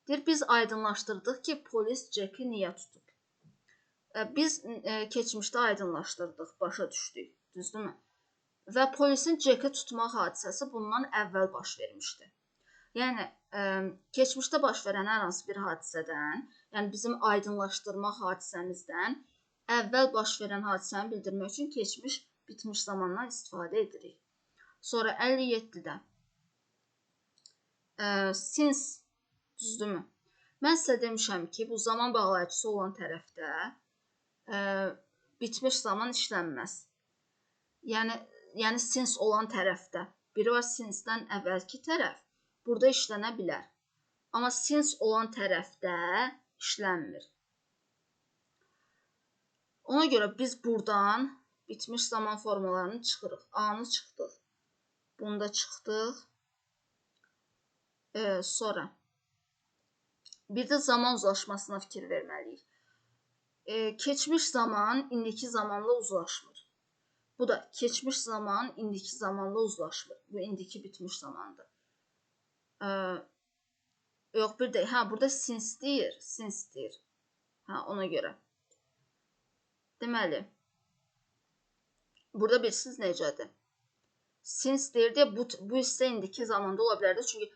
Deyir, biz aydınlaşdırdıq ki, polis Jack'i niyə tutub? Biz keçmişdə aydınlaşdırdıq, başa düşdük, düzdürmü? Və polisin Jack'i tutma hadisəsi bundan əvvəl baş vermişdi. Yəni, keçmişdə baş verən hər hansı bir hadisədən, yəni bizim aydınlaşdırma hadisəmizdən əvvəl baş verən hadisəni bildirmək üçün keçmiş, bitmiş zamandan istifadə edirik. Sonra 57-də since, düzdürmü? Mən sizə demişəm ki, bu zaman bağlayıcısı olan tərəfdə bitmiş zaman işlənməz. Yəni since olan tərəfdə. Biri var since-dən əvvəlki tərəf. Burada işlənə bilər. Amma since olan tərəfdə işlənmir. Ona görə biz buradan bitmiş zaman formalarını çıxırıq. A-nı çıxdıq. Bunu da çıxdıq. Sonra bir də zaman uzlaşmasına fikir verməliyik. Keçmiş zaman indiki zamanla uzlaşmır. Bu da keçmiş zaman indiki zamanla uzlaşmır. Bu indiki bitmiş zamandır. Yox, bir də, burada since deyir. Ona görə. Deməli, burada bilirsiniz necədir? Since deyir deyə bu hissə indiki zamanda ola bilərdir. Çünki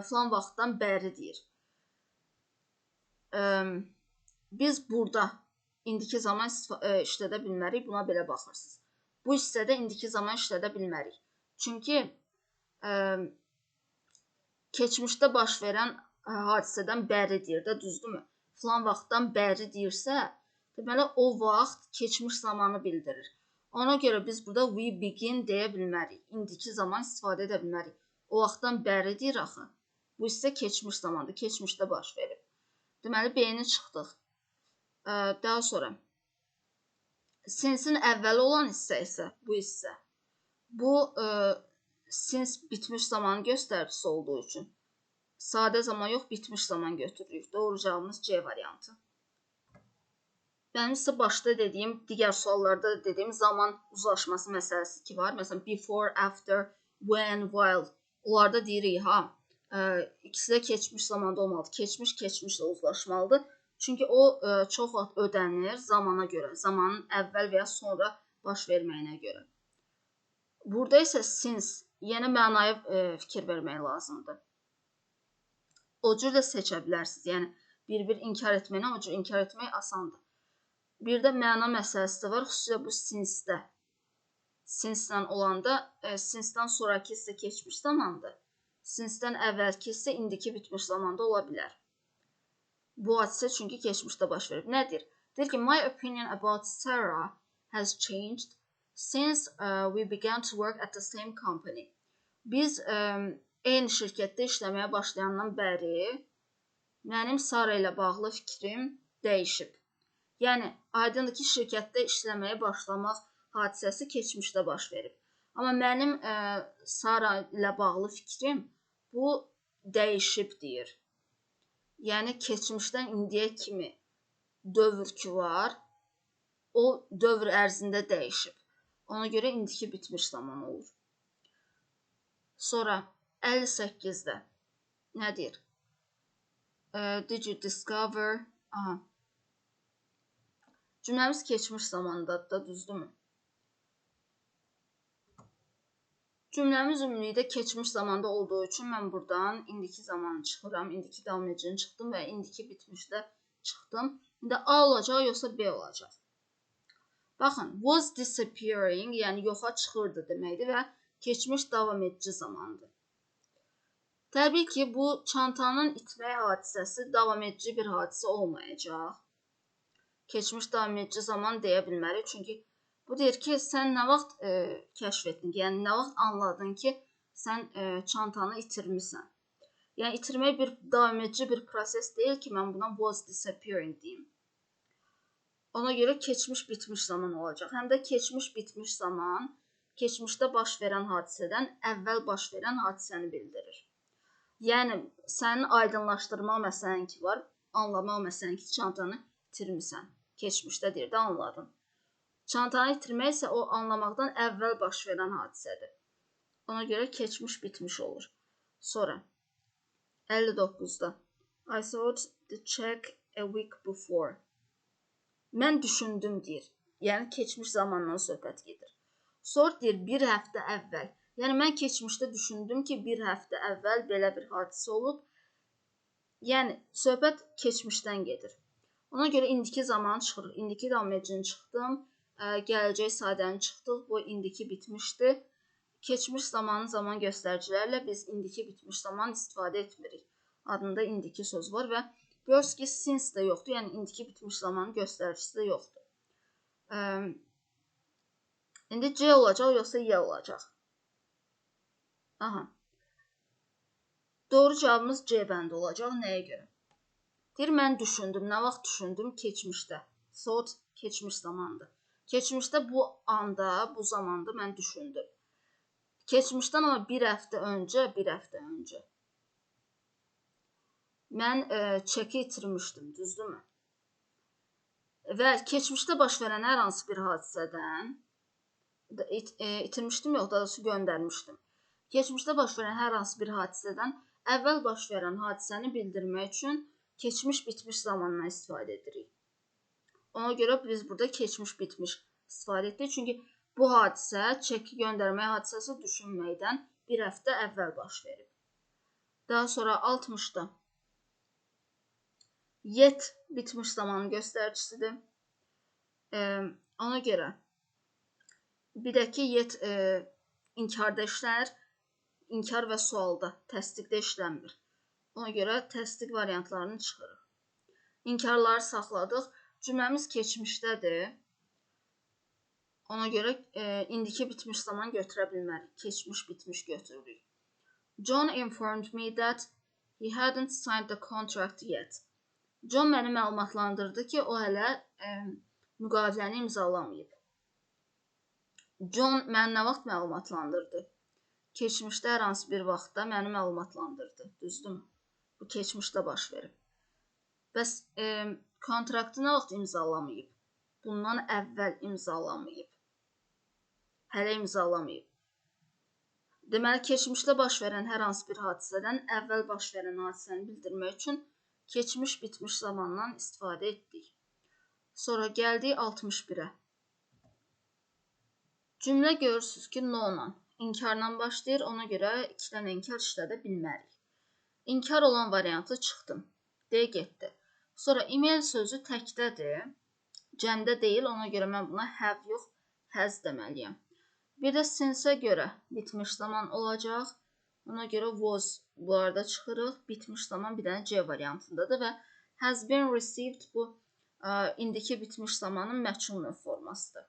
falan vaxtdan bəri deyir. Biz burada indiki zaman işlədə bilmərik. Buna belə baxırsınız. Bu hissədə indiki zaman işlədə bilmərik. Çünki keçmişdə baş verən hadisədən bəri deyir də, düzdürmü? Falan vaxtdan bəri deyirsə, deməli o vaxt keçmiş zamanı bildirir. Ona görə biz burada we begin deyə bilmərik. İndiki zaman istifadə edə bilmərik. O vaxtdan bəri deyir axı. Bu hissə keçmiş zamandır. Keçmişdə baş verib. Deməli B-ni çıxdıq. Daha sonra since-in əvvəli olan hissə isə bu hissə. Bu since bitmiş zamanın göstəricisi olduğu üçün sadə zaman yox, bitmiş zaman götürürük. Doğru cavabımız C variantı. Mənim sizə başda dediyim, digər suallarda dediyim zaman uzlaşması məsələsi ki var. Məsələn, before, after, when, while. Onlarda deyirik, ikisi də keçmiş zamanda olmalıdır. Keçmiş, keçmişlə uzlaşmalıdır. Çünki o çox vaxt ödənir zamana görə. Zamanın əvvəl və ya sonra baş verməyinə görə. Burada isə since, yenə mənaya fikir vermək lazımdır. O cür də seçə bilərsiniz. Yəni, bir-bir inkar etməklə o cür inkar etmək asandır. Bir də məna məsələsi də var, xüsusilə bu since-də. Since-dən olanda, since-dən sonraki hissə keçmiş zamandır. Since-dən əvvəlki hissə indiki bitmiş zamanda ola bilər. Bu hadisə çünki keçmişdə baş verib. Nədir? Deyir ki, my opinion about Sarah has changed since we began to work at the same company. Biz eyni şirkətdə işləməyə başlayandan bəri mənim Sara ilə bağlı fikrim dəyişib. Yəni, aydındır ki, şirkətdə işləməyə başlamaq hadisəsi keçmişdə baş verib. Amma mənim Sara ilə bağlı fikrim bu dəyişib deyir. Yəni, keçmişdən indiyə kimi dövr ki var, o dövr ərzində dəyişib. Ona görə indiki bitmiş zaman olur. Sonra 58-də nə deyir? Did you discover? Cümləmiz keçmiş zamandadır da, düzdürmü? Cümləmiz ümumilikdə keçmiş zamanda olduğu üçün mən buradan indiki zamanı çıxıram, indiki davam edicini çıxdım və indiki bitmişdə çıxdım. İndi A olacaq, yoxsa B olacaq? Baxın, was disappearing, yəni yoxa çıxırdı deməkdir və keçmiş davam edici zamandır. Təbii ki, bu çantanın itmək hadisəsi davam edici bir hadisə olmayacaq. Keçmiş davam edici zaman deyə bilmərik. Çünki bu deyir ki, sən nə vaxt kəşf etdin, yəni nə vaxt anladın ki, sən çantanı itirmisən. Yəni itirmək bir davam edici bir proses deyil ki, mən buna was disappearing deyim. Ona görə keçmiş bitmiş zaman olacaq. Həm də keçmiş bitmiş zaman keçmişdə baş verən hadisədən əvvəl baş verən hadisəni bildirir. Yəni, sənin aydınlaşdırma məsələn ki var, anlama məsələn ki, çantanı itirmisən. Keçmişdə deyir də anladın. Çantanı itirmək isə o anlamaqdan əvvəl baş verən hadisədir. Ona görə keçmiş bitmiş olur. Sonra 59-da I thought the check a week before. Mən düşündüm deyir. Yəni keçmiş zamandan söhbət gedir. Sonra deyir bir həftə əvvəl. Yəni mən keçmişdə düşündüm ki, bir həftə əvvəl belə bir hadisə olub. Yəni söhbət keçmişdən gedir. Ona görə indiki zamanı çıxırıq. İndiki davam edicini çıxdım. Gələcək sadəni çıxdıq. Bu indiki bitmişdi. Keçmiş zamanı zaman göstəricilərlə biz indiki bitmiş zaman istifadə etmirik. Adında indiki söz var və görürsünüz ki, since də yoxdur. Yəni indiki bitmiş zamanın göstəricisi də yoxdur. İndi C olacaq, yoxsa Y olacaq? Aha. Doğru cavabımız C bəndi olacaq. Nəyə görə? Deyir, mən düşündüm. Nə vaxt düşündüm? Keçmişdə. Thought keçmiş zamandır. Keçmişdə bu anda, bu zamanda mən düşündüm. Keçmişdən amma bir həftə öncə mən çeki itirmişdim, düzdürmü? Və keçmişdə baş verən hər hansı bir hadisədən itirmişdim, yox, daha doğrusu göndərmişdim. Keçmişdə baş verən hər hansı bir hadisədən əvvəl baş verən hadisəni bildirmək üçün keçmiş bitmiş zamandan istifadə edirik. Ona görə biz burada keçmiş bitmiş istifadə etdik. Çünki bu hadisə, çeki göndərmək hadisəsi düşünməkdən bir həftə əvvəl baş verib. Daha sonra 60-da yet bitmiş zamanın göstəricisidir. Ona görə bir də ki, yet inkarda işlənir. İnkar və sualda, təsdiqdə işlənmir. Ona görə təsdiq variantlarını çıxırıq. İnkarları saxladıq. Cümləmiz keçmişdədir. Ona görə indiki bitmiş zaman götürə bilmərik. Keçmiş bitmiş götürürük. John informed me that he hadn't signed the contract yet. John məni məlumatlandırdı ki, o hələ müqaviləni imzalamayıb. John məni nə vaxt məlumatlandırdı? Keçmişdə hər hansı bir vaxtda məni məlumatlandırdı. Düzdürmü? Bu keçmişdə baş verib. Bəs kontraktı nə vaxt imzalamayıb? Bundan əvvəl imzalamayıb. Hələ imzalamayıb. Deməli, keçmişdə baş verən hər hansı bir hadisədən əvvəl baş verən hadisəni bildirmək üçün keçmiş bitmiş zamandan istifadə etdik. Sonra gəldik 61-ə. Cümlə görürsünüz ki, no-la, inkarla başlayır. Ona görə 2 dənə inkar işlədə bilmərik. İnkar olan variantı çıxdım. Deyə getdi. Sonra email sözü təkdədir. Cəmdə deyil. Ona görə mən buna have yox, has deməliyəm. Bir də since-ə görə bitmiş zaman olacaq. Ona görə was bu arada çıxırıq. Bitmiş zaman bir dənə C variantındadır və has been received bu indiki bitmiş zamanın məchul növ formasıdır.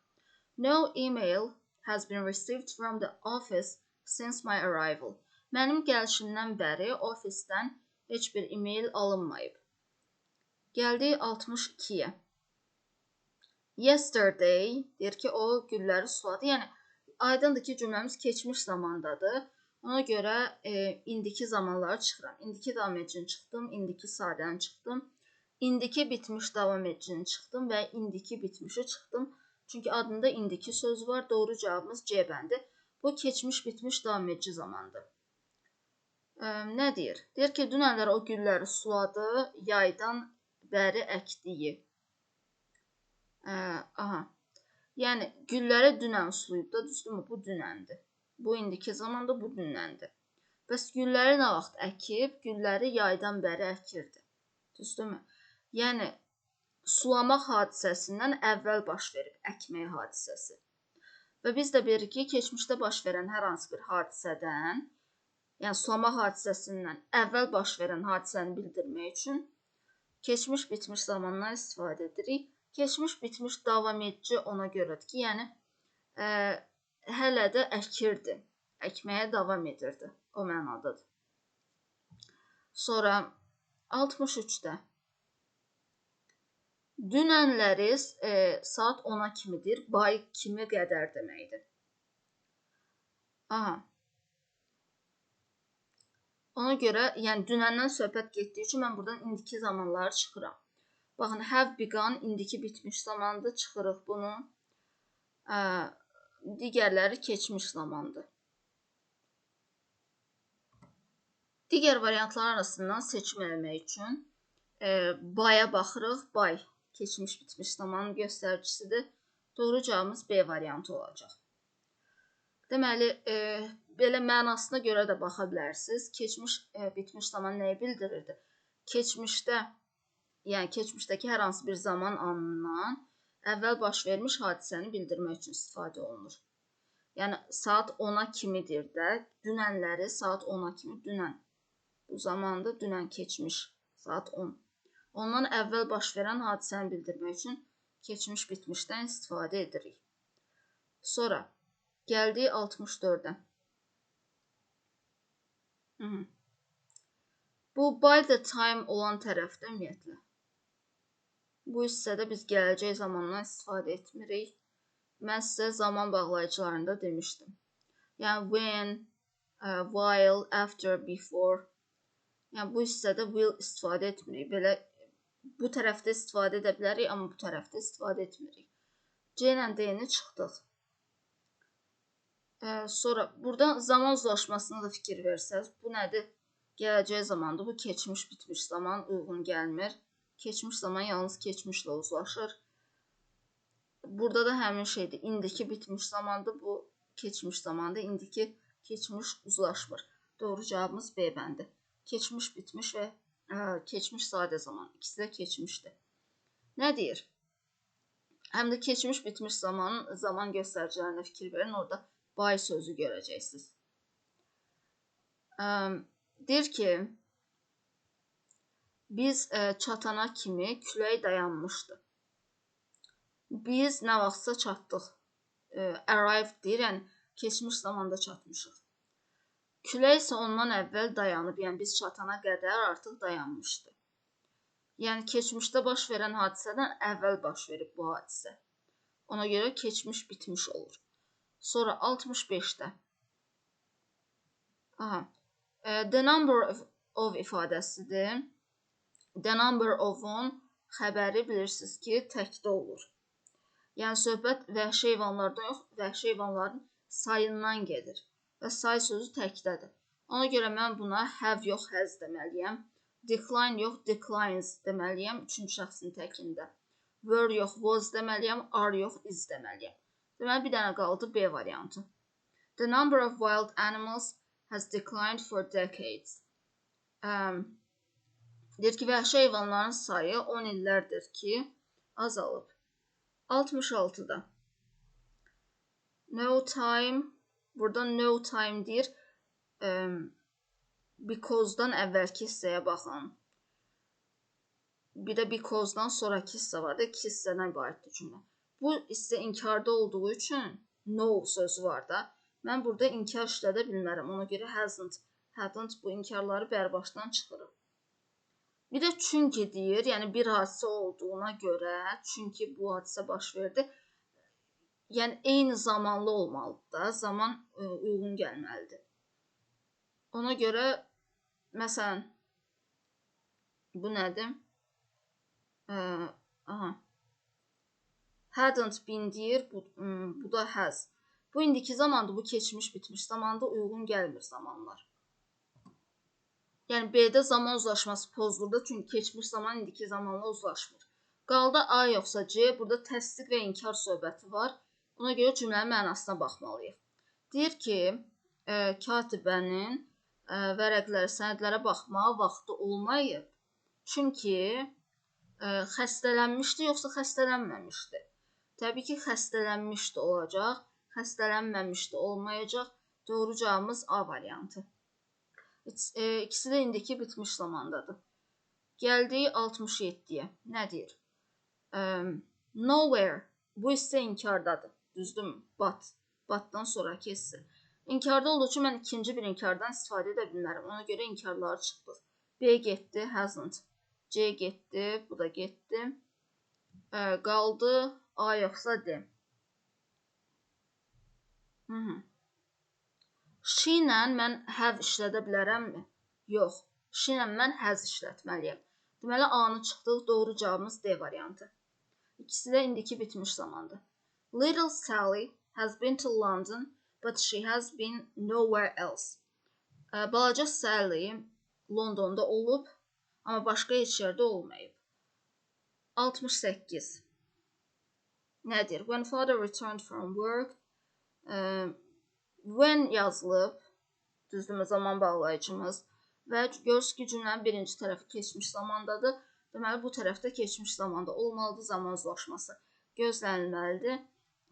No email has been received from the office since my arrival. Mənim gəlişimdən bəri ofisdən heç bir email alınmayıb. Gəldik 62-yə. Yesterday deyir ki, o gülləri suladı. Yəni, aydındır ki, cümləmiz keçmiş zamandadır. Ona görə indiki zamanları çıxıram. İndiki davam edicini çıxdım, indiki sadəni çıxdım. İndiki bitmiş davam edicini çıxdım və indiki bitmişi çıxdım. Çünki adında indiki söz var. Doğru cavabımız C bəndi. Bu keçmiş bitmiş davam edici zamandır. Nə deyir? Deyir ki, dünənlər o gülləri suladı, yaydan bəri əkdiyi. Aha. Yəni gülləri dünən sulayıb da, düzdürmü? Bu dünəndir. Bu indiki zamanda bu dünəndir. Bəs gülləri nə vaxt əkib? Gülləri yaydan bəri əkirdi. Düzdürmü? Yəni sulamaq hadisəsindən əvvəl baş verib əkmək hadisəsi. Və biz də bilirik ki, keçmişdə baş verən hər hansı bir hadisədən, yəni sulama hadisəsindən əvvəl baş verən hadisəni bildirmək üçün keçmiş bitmiş zamandan istifadə edirik. Keçmiş bitmiş davam edici ona görədir ki, yəni hələ də əkirdi, əkməyə davam edirdi. O mənadadır. Sonra 63-də dünənləri saat 10-a kimidir, bay kimi qədər deməkdir. Aha. Ona görə, yəni dünəndən söhbət getdiyi üçün mən buradan indiki zamanları çıxıram. Baxın, have begun indiki bitmiş zamandır, çıxırıq bunu. Digərləri keçmiş zamandır. Digər variantlar arasından seçim eləmək üçün baya baxırıq. Bay keçmiş bitmiş zamanın göstəricisidir. Doğru cavabımız B variantı olacaq. Deməli, belə mənasına görə də baxa bilərsiniz. Keçmiş bitmiş zaman nəyi bildirirdi? Keçmişdə, yəni keçmişdəki hər hansı bir zaman anından əvvəl baş vermiş hadisəni bildirmək üçün istifadə olunur. Yəni saat 10-a kimidir də, dünənləri saat 10-a kimi dünən. Bu zamanda dünən keçmiş saat 10. Ondan əvvəl baş verən hadisəni bildirmək üçün keçmiş bitmişdən istifadə edirik. Sonra gəldik 64-ə. Bu by the time olan tərəfdə ümumiyyətlə. Bu hissədə biz gələcək zamandan istifadə etmirik. Mən sizə zaman bağlayıcılarında demişdim. Yəni when, while, after, before. Yəni bu hissədə will istifadə etmirik. Belə bu tərəfdə istifadə edə bilərik, amma bu tərəfdə istifadə etmirik. C ilə D-ni çıxdıq. Sonra buradan zaman uzlaşmasına da fikir versəz, bu nədir? Gələcək zamandır, bu keçmiş bitmiş zaman uyğun gəlmir. Keçmiş zaman yalnız keçmişlə uzlaşır. Burada da həmin şeydir, indiki bitmiş zamandır, bu keçmiş zamandır, indiki keçmiş uzlaşmır. Doğru cavabımız B bəndi. Keçmiş bitmiş və keçmiş sadə zaman, ikisi də keçmişdir. Nə deyir? Həm də keçmiş bitmiş zamanın zaman göstəricilərinə fikir verin, orada by sözü görəcəksiniz. Deyir ki, biz çatana kimi külək dayanmışdı. Biz nə vaxtsa çatdıq. Arrived deyir, yəni keçmiş zamanda çatmışıq. Külək isə ondan əvvəl dayanıb, yəni biz çatana qədər artıq dayanmışdı. Yəni keçmişdə baş verən hadisədən əvvəl baş verib bu hadisə. Ona görə keçmiş bitmiş olur. Sonra 65-də. The number of ifadəsidir. The number of-un xəbəri bilirsiniz ki, təkdə olur. Yəni söhbət vəhşi heyvanlardan yox, vəhşi heyvanların sayından gedir. Və say sözü təkdədir. Ona görə mən buna have yox, has deməliyəm. Decline yox, declines deməliyəm. Üçüncü şəxsin təkində. Were yox, was deməliyəm. Are yox, is deməliyəm. Deməli, bir dənə qaldı B variantı. The number of wild animals has declined for decades. Deyir ki, vəhşi heyvanların sayı 10 illərdir ki, azalıb. 66-da. No time. Burada no time deyir. Because-dan əvvəlki hissəyə baxın. Bir də because-dan sonraki hissə var da, iki hissədən ibarətdir cümlə. Bu hissə inkarda olduğu üçün no sözü var da. Mən burada inkar işlədə bilmərəm. Ona görə hasn't, hadn't bu inkarları bərbaşdan çıxırıq. Bir də çünki deyir, yəni bir hadisə olduğuna görə, çünki bu hadisə baş verdi. Yəni eyni zamanlı olmalıdır da, zaman uyğun gəlməlidir. Ona görə, məsələn, bu nədir? Hadn't been deyir, bu da has. Bu indiki zamandır, bu keçmiş bitmiş zamanda uyğun gəlmir zamanlar. Yəni B-də zaman uzlaşması pozulur da, çünki keçmiş zaman indiki zamanla uzlaşmır. Qaldı A yoxsa C. Burada təsdiq və inkar söhbəti var. Buna görə cümlənin mənasına baxmalıyıq. Deyir ki, katibənin vərəqlərə, sənədlərə baxmağa vaxtı olmayıb. Çünki xəstələnmişdi yoxsa xəstələnməmişdi? Təbii ki, xəstələnmişdi olacaq, xəstələnməmişdi olmayacaq. Doğru cavabımız A variantı. İkisi də indiki bitmiş zamandadır. Gəldik 67-yə. Nə deyir? Nowhere. Bu hissə inkardadır. Düzdürmü? Batdan sonraki hissə. İnkarda olduğu üçün mən ikinci bir inkardan istifadə edə bilmərəm. Ona görə inkarları çıxdıq. B getdi, hasn't. C getdi, bu da getdi. Qaldı A yoxsa D. She ilə mən have işlədə bilərəmmi? Yox. She ilə mən has işlətməliyəm. Deməli, A-nı çıxdıq. Doğru cavabımız D variantı. İkisi də indiki bitmiş zamandır. Little Sally has been to London, but she has been nowhere else. Balaca Sally Londonda olub, amma başqa heç yerdə olmayıb. 68. Nədir? When father returned from work, when yazılıb, düzdürmü, zaman bağlayıcımız və görürsünüz ki, cümlənin birinci tərəfi keçmiş zamandadır. Deməli, bu tərəfdə keçmiş zamanda olmalıdır, zaman uzlaşması gözlənilməlidir.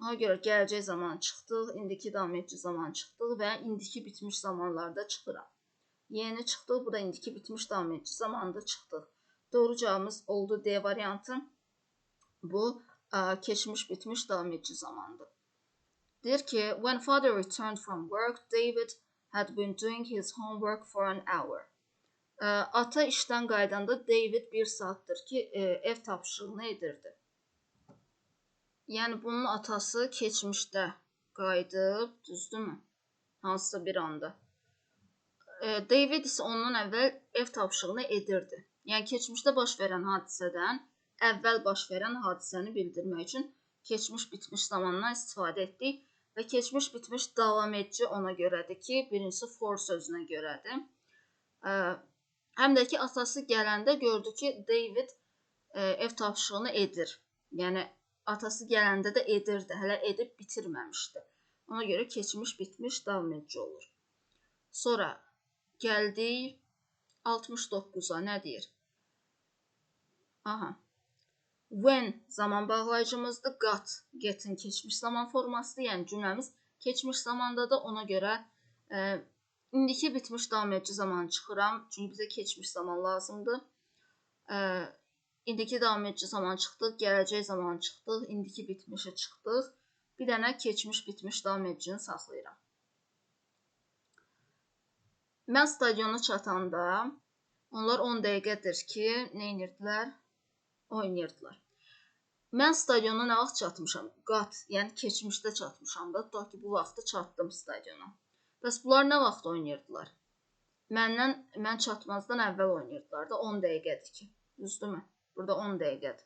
Ona görə gələcək zaman çıxdıq, indiki davam edici zaman çıxdıq və indiki bitmiş zamanlarda çıxıram. Yeni çıxdıq, bu da indiki bitmiş davam edici zamanda çıxdıq. Doğru cavabımız oldu D variantı. Bu keçmiş bitmiş davam edici zamandır. Deyir ki, when father returned from work, David had been doing his homework for an hour. Ata işdən qaydanda David bir saatdır ki, ev tapşırığını edirdi. Yəni, bunun atası keçmişdə qayıdıb, düzdürmü? Hansısa bir anda. David isə ondan əvvəl ev tapşırığını edirdi. Yəni, keçmişdə baş verən hadisədən əvvəl baş verən hadisəni bildirmək üçün keçmiş bitmiş zamandan istifadə etdik. Və keçmiş bitmiş davam edici ona görədir ki, birincisi for sözünə görədir. Həm də ki, atası gələndə gördü ki, David ev tapşırığını edir. Yəni, atası gələndə də edirdi, hələ edib bitirməmişdi. Ona görə keçmiş bitmiş davam edici olur. Sonra gəldik 69-a, nə deyir? Aha. When zaman bağlayıcımızdır, get'in keçmiş zaman formasıdır, yəni cümləmiz keçmiş zamandadır, ona görə indiki bitmiş davam edici zaman çıxıram, çünki bizə keçmiş zaman lazımdır. İndiki davam edici zaman çıxdıq, gələcək zaman çıxdıq, indiki bitmişi çıxdıq, bir dənə keçmiş bitmiş davam edicini saxlayıram. Mən stadiona çatanda, onlar 10 dəqiqədir ki, nə edirdilər? Oynayırdılar. Mən stadiona nə vaxt çatmışam? Yəni keçmişdə çatmışam da, tutaq ki, bu vaxtı çatdım stadiona. Bəs bunlar nə vaxt oynayırdılar? Mən çatmazdan əvvəl oynayırdılar da, 10 dəqiqədir ki, düzdürmü? Burada 10 dəqiqədir.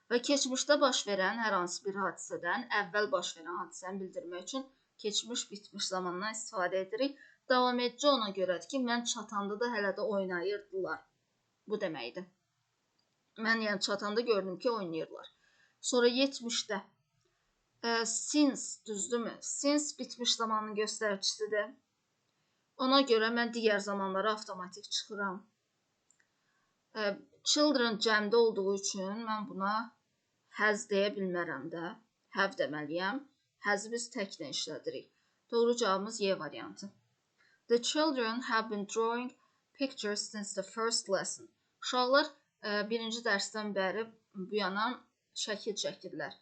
Və keçmişdə baş verən hər hansı bir hadisədən əvvəl baş verən hadisəni bildirmək üçün keçmiş bitmiş zamandan istifadə edirik. Davam edici ona görədir ki, mən çatanda da hələ də oynayırdılar. Bu deməkdir. Mən yəni çatanda gördüm ki, oynayırlar. Sonra 70-də since, düzdürmü? Since bitmiş zamanın göstəricisidir. Ona görə mən digər zamanlara avtomatik çıxıram. Children cəmdə olduğu üçün mən buna has deyə bilmərəm də. Have deməliyəm. Has'ı biz təklə işlədirik. Doğru cavabımız Y variantı. The children have been drawing pictures since the first lesson. Uşaqlar birinci dərsdən bəri bu yana şəkil çəkirlər.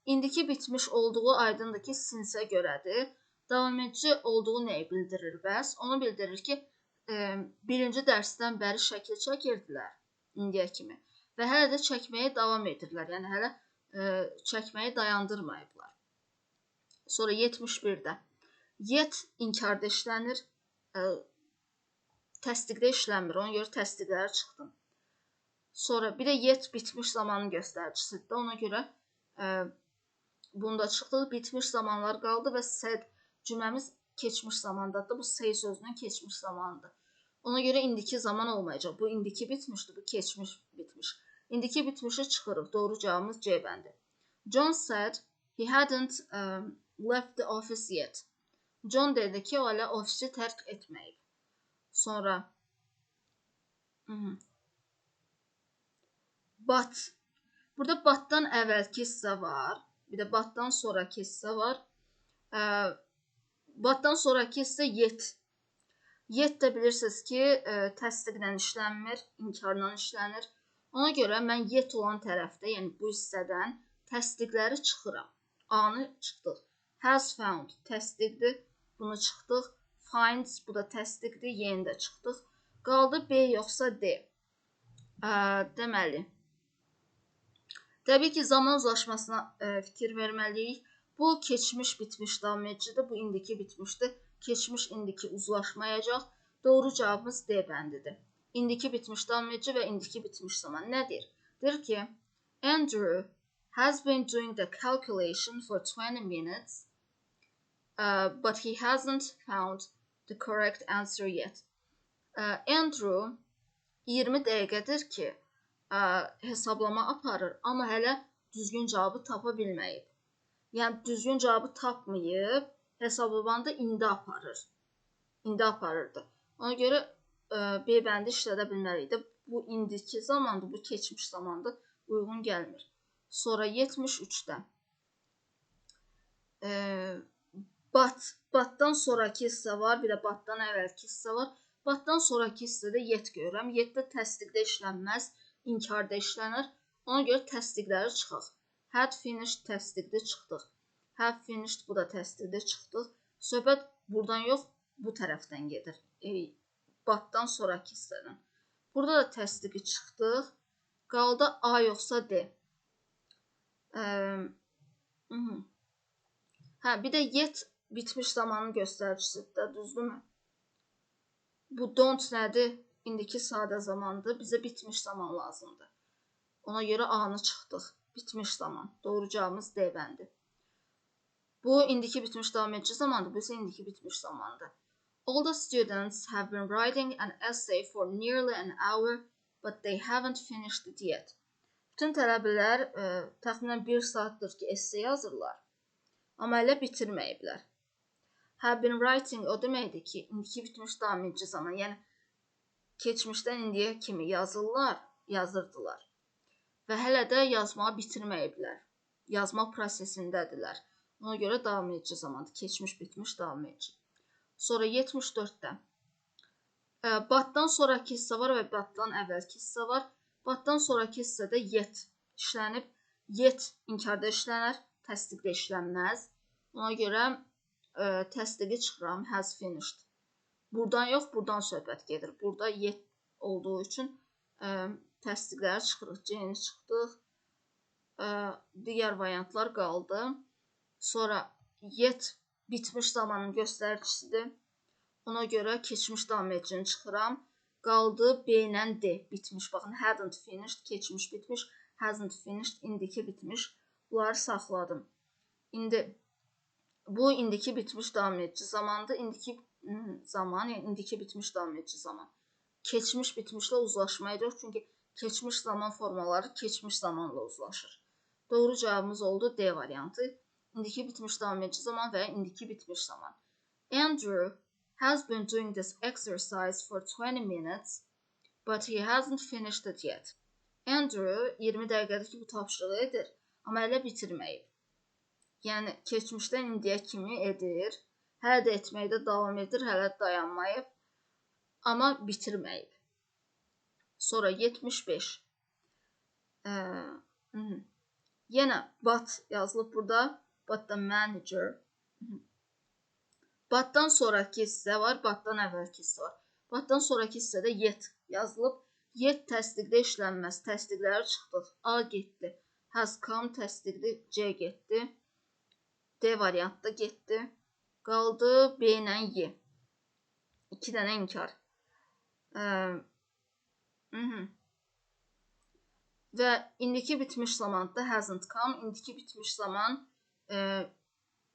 İndiki bitmiş olduğu aydındır ki, since-ə görədir. Davam edici olduğu nəyi bildirir bəs? Onu bildirir ki, birinci dərsdən bəri şəkil çəkirdilər indiyə kimi. Və hələ də çəkməyə davam edirlər. Yəni, hələ çəkməyi dayandırmayıblar. Sonra 71-də. Yet inkarda işlənir. Təsdiqdə işlənmir. Ona görə təsdiqləri çıxdım. Sonra bir də yet bitmiş zamanın göstəricisidir. Ona görə bunda çıxdı. Bitmiş zamanlar qaldı və said cümləmiz keçmiş zamandadır. Bu say sözünün keçmiş zamanıdır. Ona görə indiki zaman olmayacaq. Bu indiki bitmişdir. Bu keçmiş bitmiş. İndiki bitmişi çıxırıq. Doğru cavabımız C bəndi. John said he hadn't left the office yet. John dedi ki, o hələ ofisi tərk etməyib. Sonra but. Burada butdan əvvəlki hissə var. Bir də butdan sonraki hissə var. Butdan sonraki hissə yet. Yet də bilirsiniz ki, təsdiqlə işlənmir, inkarla işlənir. Ona görə mən yet olan tərəfdə, yəni bu hissədən təsdiqləri çıxıram. A-nı çıxdıq. Has found təsdiqdir. Bunu çıxdıq. Finds bu da təsdiqdir. Y-ni də çıxdıq. Qaldı B yoxsa D. Deməli. Təbii ki, zaman uzlaşmasına fikir verməliyik. Bu keçmiş bitmiş davam edicidir. Bu indiki bitmişdir. Keçmiş indiki uzlaşmayacaq. Doğru cavabımız D bəndidir. İndiki bitmiş davam edici və indiki bitmiş zaman nədir? Deyir ki, Andrew has been doing the calculation for 20 minutes, but he hasn't found the correct answer yet. Andrew 20 dəqiqədir ki, hesablama aparır, amma hələ düzgün cavabı tapa bilməyib. Yəni, düzgün cavabı tapmayıb, hesablamanı da indi aparır. İndi aparırdı. Ona görə B bəndi işlədə bilməliydi. Bu indiki zamandır, bu keçmiş zamandır, uyğun gəlmir. Sonra 73-də. Batdan sonraki hissə var, bir də batdan əvvəlki hissə var. Batdan sonraki hissədə yet görürəm. Yetdə təsdiqdə işlənməz, inkarda işlənir. Ona görə təsdiqləri çıxaq. Had finished təsdiqdə çıxdıq. Have finished bu da təsdiqdə çıxdıq. Söhbət buradan yox, bu tərəfdən gedir. Batdan sonraki hissədən. Burada da təsdiqi çıxdıq. Qaldı A yoxsa D. Bir də yet bitmiş zamanın göstəricisidir, düzdürmü? Bu don't nədir? İndiki sadə zamandır. Bizə bitmiş zaman lazımdır. Ona görə A-nı çıxdıq. Bitmiş zaman. Doğru cavabımız D bəndi. Bu indiki bitmiş davam edici zamandır. Bu isə indiki bitmiş zamandır. All the students have been writing an essay for nearly an hour, but they haven't finished it yet. Bütün tələbələr təxminən 1 saatdır ki, essay yazırlar, amma hələ bitirməyiblər. Have been writing o deməkdir ki, indiki bitmiş davam edici zaman, yəni keçmişdən indiyə kimi yazırdılar və hələ də yazmağı bitirməyiblər. Yazma prosesindədirlər. Ona görə davam edici zamandır. Keçmiş, bitmiş, davam edici. Sonra 74-də. Batdan sonraki hissə var və batdan əvvəlki hissə var. Batdan sonraki hissədə yet işlənib. Yet inkarda işlənər, təsdiqdə işlənməz. Ona görə təsdiqi çıxıram. Has finished. Buradan yox, buradan söhbət gedir. Burada yet olduğu üçün təsdiqləri çıxırıq. C-ni çıxdıq. Digər variantlar qaldı. Sonra yet bitmiş zamanın göstəricisidir. Ona görə keçmiş davam edicini çıxıram. Qaldı B ilə D. Bitmiş. Baxın, hadn't finished, keçmiş bitmiş, hasn't finished, indiki bitmiş. Bunları saxladım. İndi bu indiki bitmiş davam edici zamandır. İndiki zaman, yəni indiki bitmiş davam edici zaman. Keçmiş bitmişlə uzlaşmayacaq. Çünki keçmiş zaman formaları keçmiş zamanla uzlaşır. Doğru cavabımız oldu D variantı. İndiki bitmiş davam edici zaman və indiki bitmiş zaman. Andrew has been doing this exercise for 20 minutes, but he hasn't finished it yet. Andrew 20 dəqiqədir ki, bu tapşırığı edir, amma hələ bitirməyib. Yəni, keçmişdən indiyə kimi edir, hələ də etməkdə davam edir, hələ dayanmayıb, amma bitirməyib. Sonra 75. Yenə but yazılıb burada. But the manager. Batdan sonraki hissə var, batdan əvvəlki hissə var. Batdan sonraki hissədə yet yazılıb. Yet təsdiqdə işlənməz. Təsdiqləri çıxdıq. A getdi. Has come təsdiqli. C getdi. D variantda getdi. Qaldı B ilə Y. 2 dənə inkar. Və indiki bitmiş zamanda hasn't come. İndiki bitmiş zaman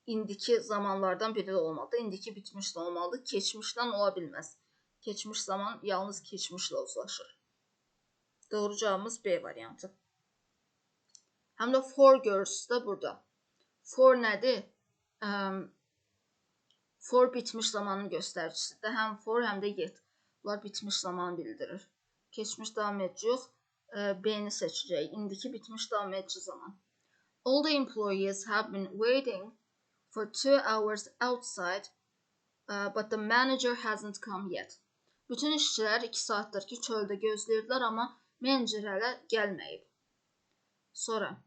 indiki zamanlardan biri olmalıdır. İndiki bitmiş olmalıdır. Keçmişdən ola bilməz. Keçmiş zaman yalnız keçmişlə uzlaşır. Doğru cavabımız B variantı. Həm də for görürsünüz də burada. For nədir? For bitmiş zamanın göstəricisidir. Həm for, həm də yet. Bunlar bitmiş zamanı bildirir. Keçmiş davam edici yox. B-ni seçəcəyik. İndiki bitmiş davam edici zaman. All the employees have been waiting for 2 hours outside, but the manager hasn't come yet. Bütün işçilər 2 saatdır ki, çöldə gözləyirdilər, amma menecer hələ gəlməyib. Sonra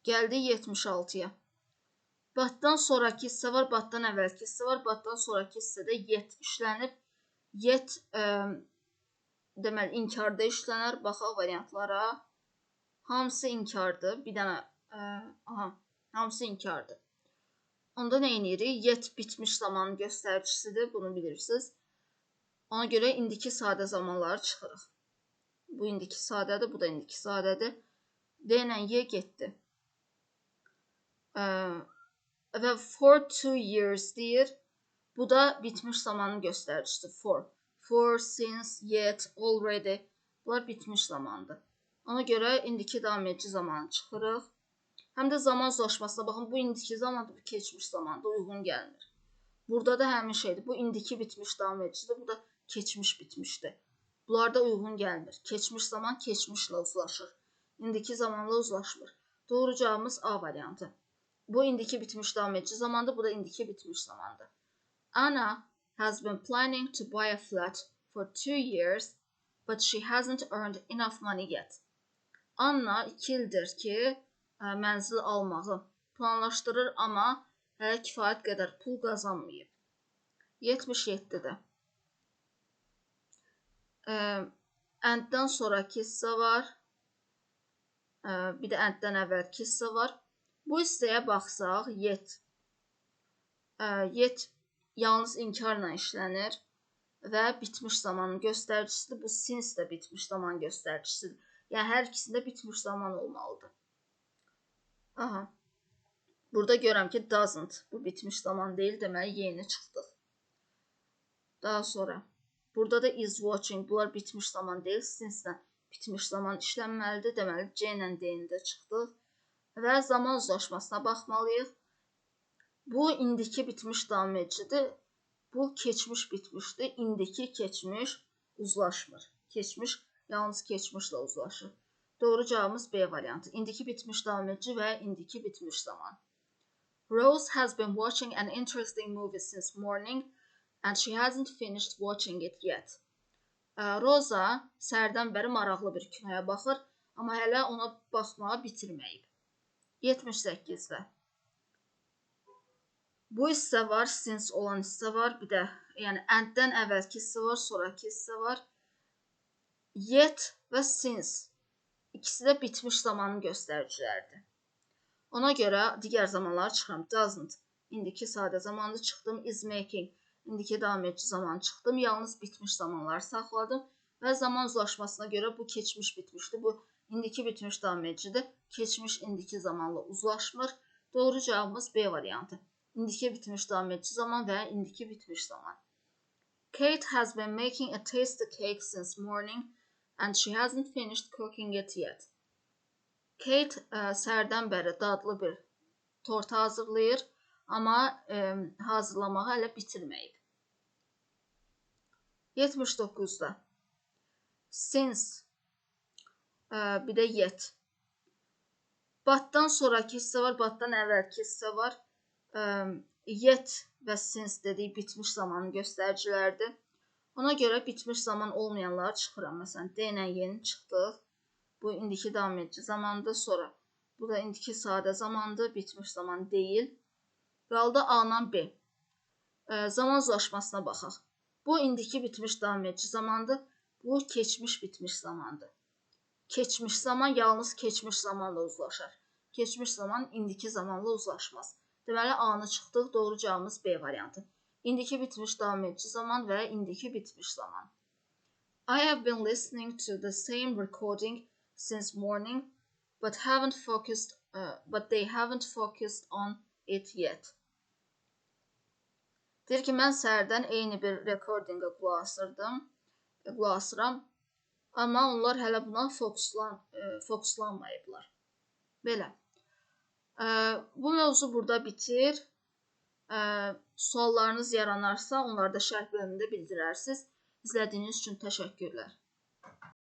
gəldik 76-ya. Batdan sonraki hissə var, batdan əvvəlki hissə var, batdan sonraki hissədə yet işlənib. Yet deməli inkarda işlənər. Baxaq variantlara. Hamısı inkardır. Bir dənə hamısı inkardır. Onda nə edirik? Yet bitmiş zamanın göstəricisidir. Bunu bilirsiniz. Ona görə indiki sadə zamanları çıxırıq. Bu indiki sadədir, bu da indiki sadədir. D ilə Y getdi. Və for 2 years deyir. Bu da bitmiş zamanın göstəricisidir. For, since, yet, already. Bunlar bitmiş zamandır. Ona görə indiki davam edici zamanı çıxırıq. Həm də zaman uzlaşmasına baxın. Bu indiki zamandır, bu keçmiş zamandır. Uyğun gəlmir. Burada da həmin şeydir. Bu indiki bitmiş davam edicidir. Bu da keçmiş bitmişdir. Bunlarda uyğun gəlmir. Keçmiş zaman keçmişlə uzlaşır. İndiki zamanla uzlaşmır. Doğru cavabımız A variantı. Bu indiki bitmiş davam edici zamandır. Bu da indiki bitmiş zamandır. Anna has been planning to buy a flat for 2 years, but she hasn't earned enough money yet. Anna 2 ildir ki, mənzil almağı planlaşdırır, amma hələ kifayət qədər pul qazanmayıb. 77-də. Ənddən sonraki hissə var. Bir də ənddən əvvəlki hissə var. Bu hissəyə baxsaq, yet. Yet yalnız inkarla işlənir və bitmiş zamanın göstəricisidir. Bu since də bitmiş zaman göstəricisidir. Yəni, hər ikisində bitmiş zaman olmalıdır. Burada görürəm ki, doesn't. Bu bitmiş zaman deyil, deməli, yeni çıxdıq. Daha sonra, burada da is watching. Bunlar bitmiş zaman deyil, since ilə bitmiş zaman işlənməlidir. Deməli, C ilə D-ni də çıxdıq. Və zaman uzlaşmasına baxmalıyıq. Bu, indiki bitmiş davam edicidir. Bu, keçmiş bitmişdir. İndiki keçmiş uzlaşmır. Keçmiş yalnız keçmişlə uzlaşır. Doğru cavabımız B variantı. İndiki bitmiş davam edici və indiki bitmiş zaman. Rose has been watching an interesting movie since morning and she hasn't finished watching it yet. Rosa səhərdən bəri maraqlı bir kinoya baxır, amma hələ ona baxmağı bitirməyib. 78-də. Bu hissə var, since olan hissə var, bir də yəni ənddən əvvəlki hissə var, sonraki hissə var. Yet və since ikisi də bitmiş zamanın göstəriciləridir. Ona görə digər zamanları çıxıram. Doesn't, indiki sadə zamanı çıxdım. Is making, indiki davam edici zamanı çıxdım. Yalnız bitmiş zamanları saxladım və zaman uzlaşmasına görə bu keçmiş bitmişdir. Bu indiki bitmiş davam edicidir. Keçmiş indiki zamanla uzlaşmır. Doğru cavabımız B variantı. İndiki bitmiş davam edici zaman və indiki bitmiş zaman. Kate has been making a tasty cake since morning and she hasn't finished cooking it yet. Kate səhərdən bəri dadlı bir torta hazırlayır, amma hazırlamağı hələ bitirməyib. 79-da. Since, bir də yet. Batdan sonraki hissə var, batdan əvvəlki hissə var. Yet və since dedik bitmiş zamanın göstəriciləridir. Ona görə bitmiş zaman olmayanları çıxıram. Məsələn, D ilə yeni çıxdıq. Bu indiki davam edici zamandır. Sonra bu da indiki sadə zamandır. Bitmiş zaman deyil. Qaldı A ilə B. Zaman uzlaşmasına baxaq. Bu indiki bitmiş davam edici zamandır. Bu keçmiş bitmiş zamandır. Keçmiş zaman yalnız keçmiş zamanla uzlaşar. Keçmiş zaman indiki zamanla uzlaşmaz. Deməli, A-nı çıxdıq. Doğru cavabımız B variantı. İndiki bitmiş davam edici zaman və indiki bitmiş zaman. I have been listening to the same recording since morning, but they haven't focused on it yet. Deyir ki, mən səhərdən eyni bir recordinga qulaq asırdım. qulaq asıram. Amma onlar hələ buna fokuslanmayıblar. Belə. Bu mövzu burada bitir. Suallarınız yaranarsa onları da şərh bölümündə bildirərsiniz. İzlədiyiniz üçün təşəkkürlər.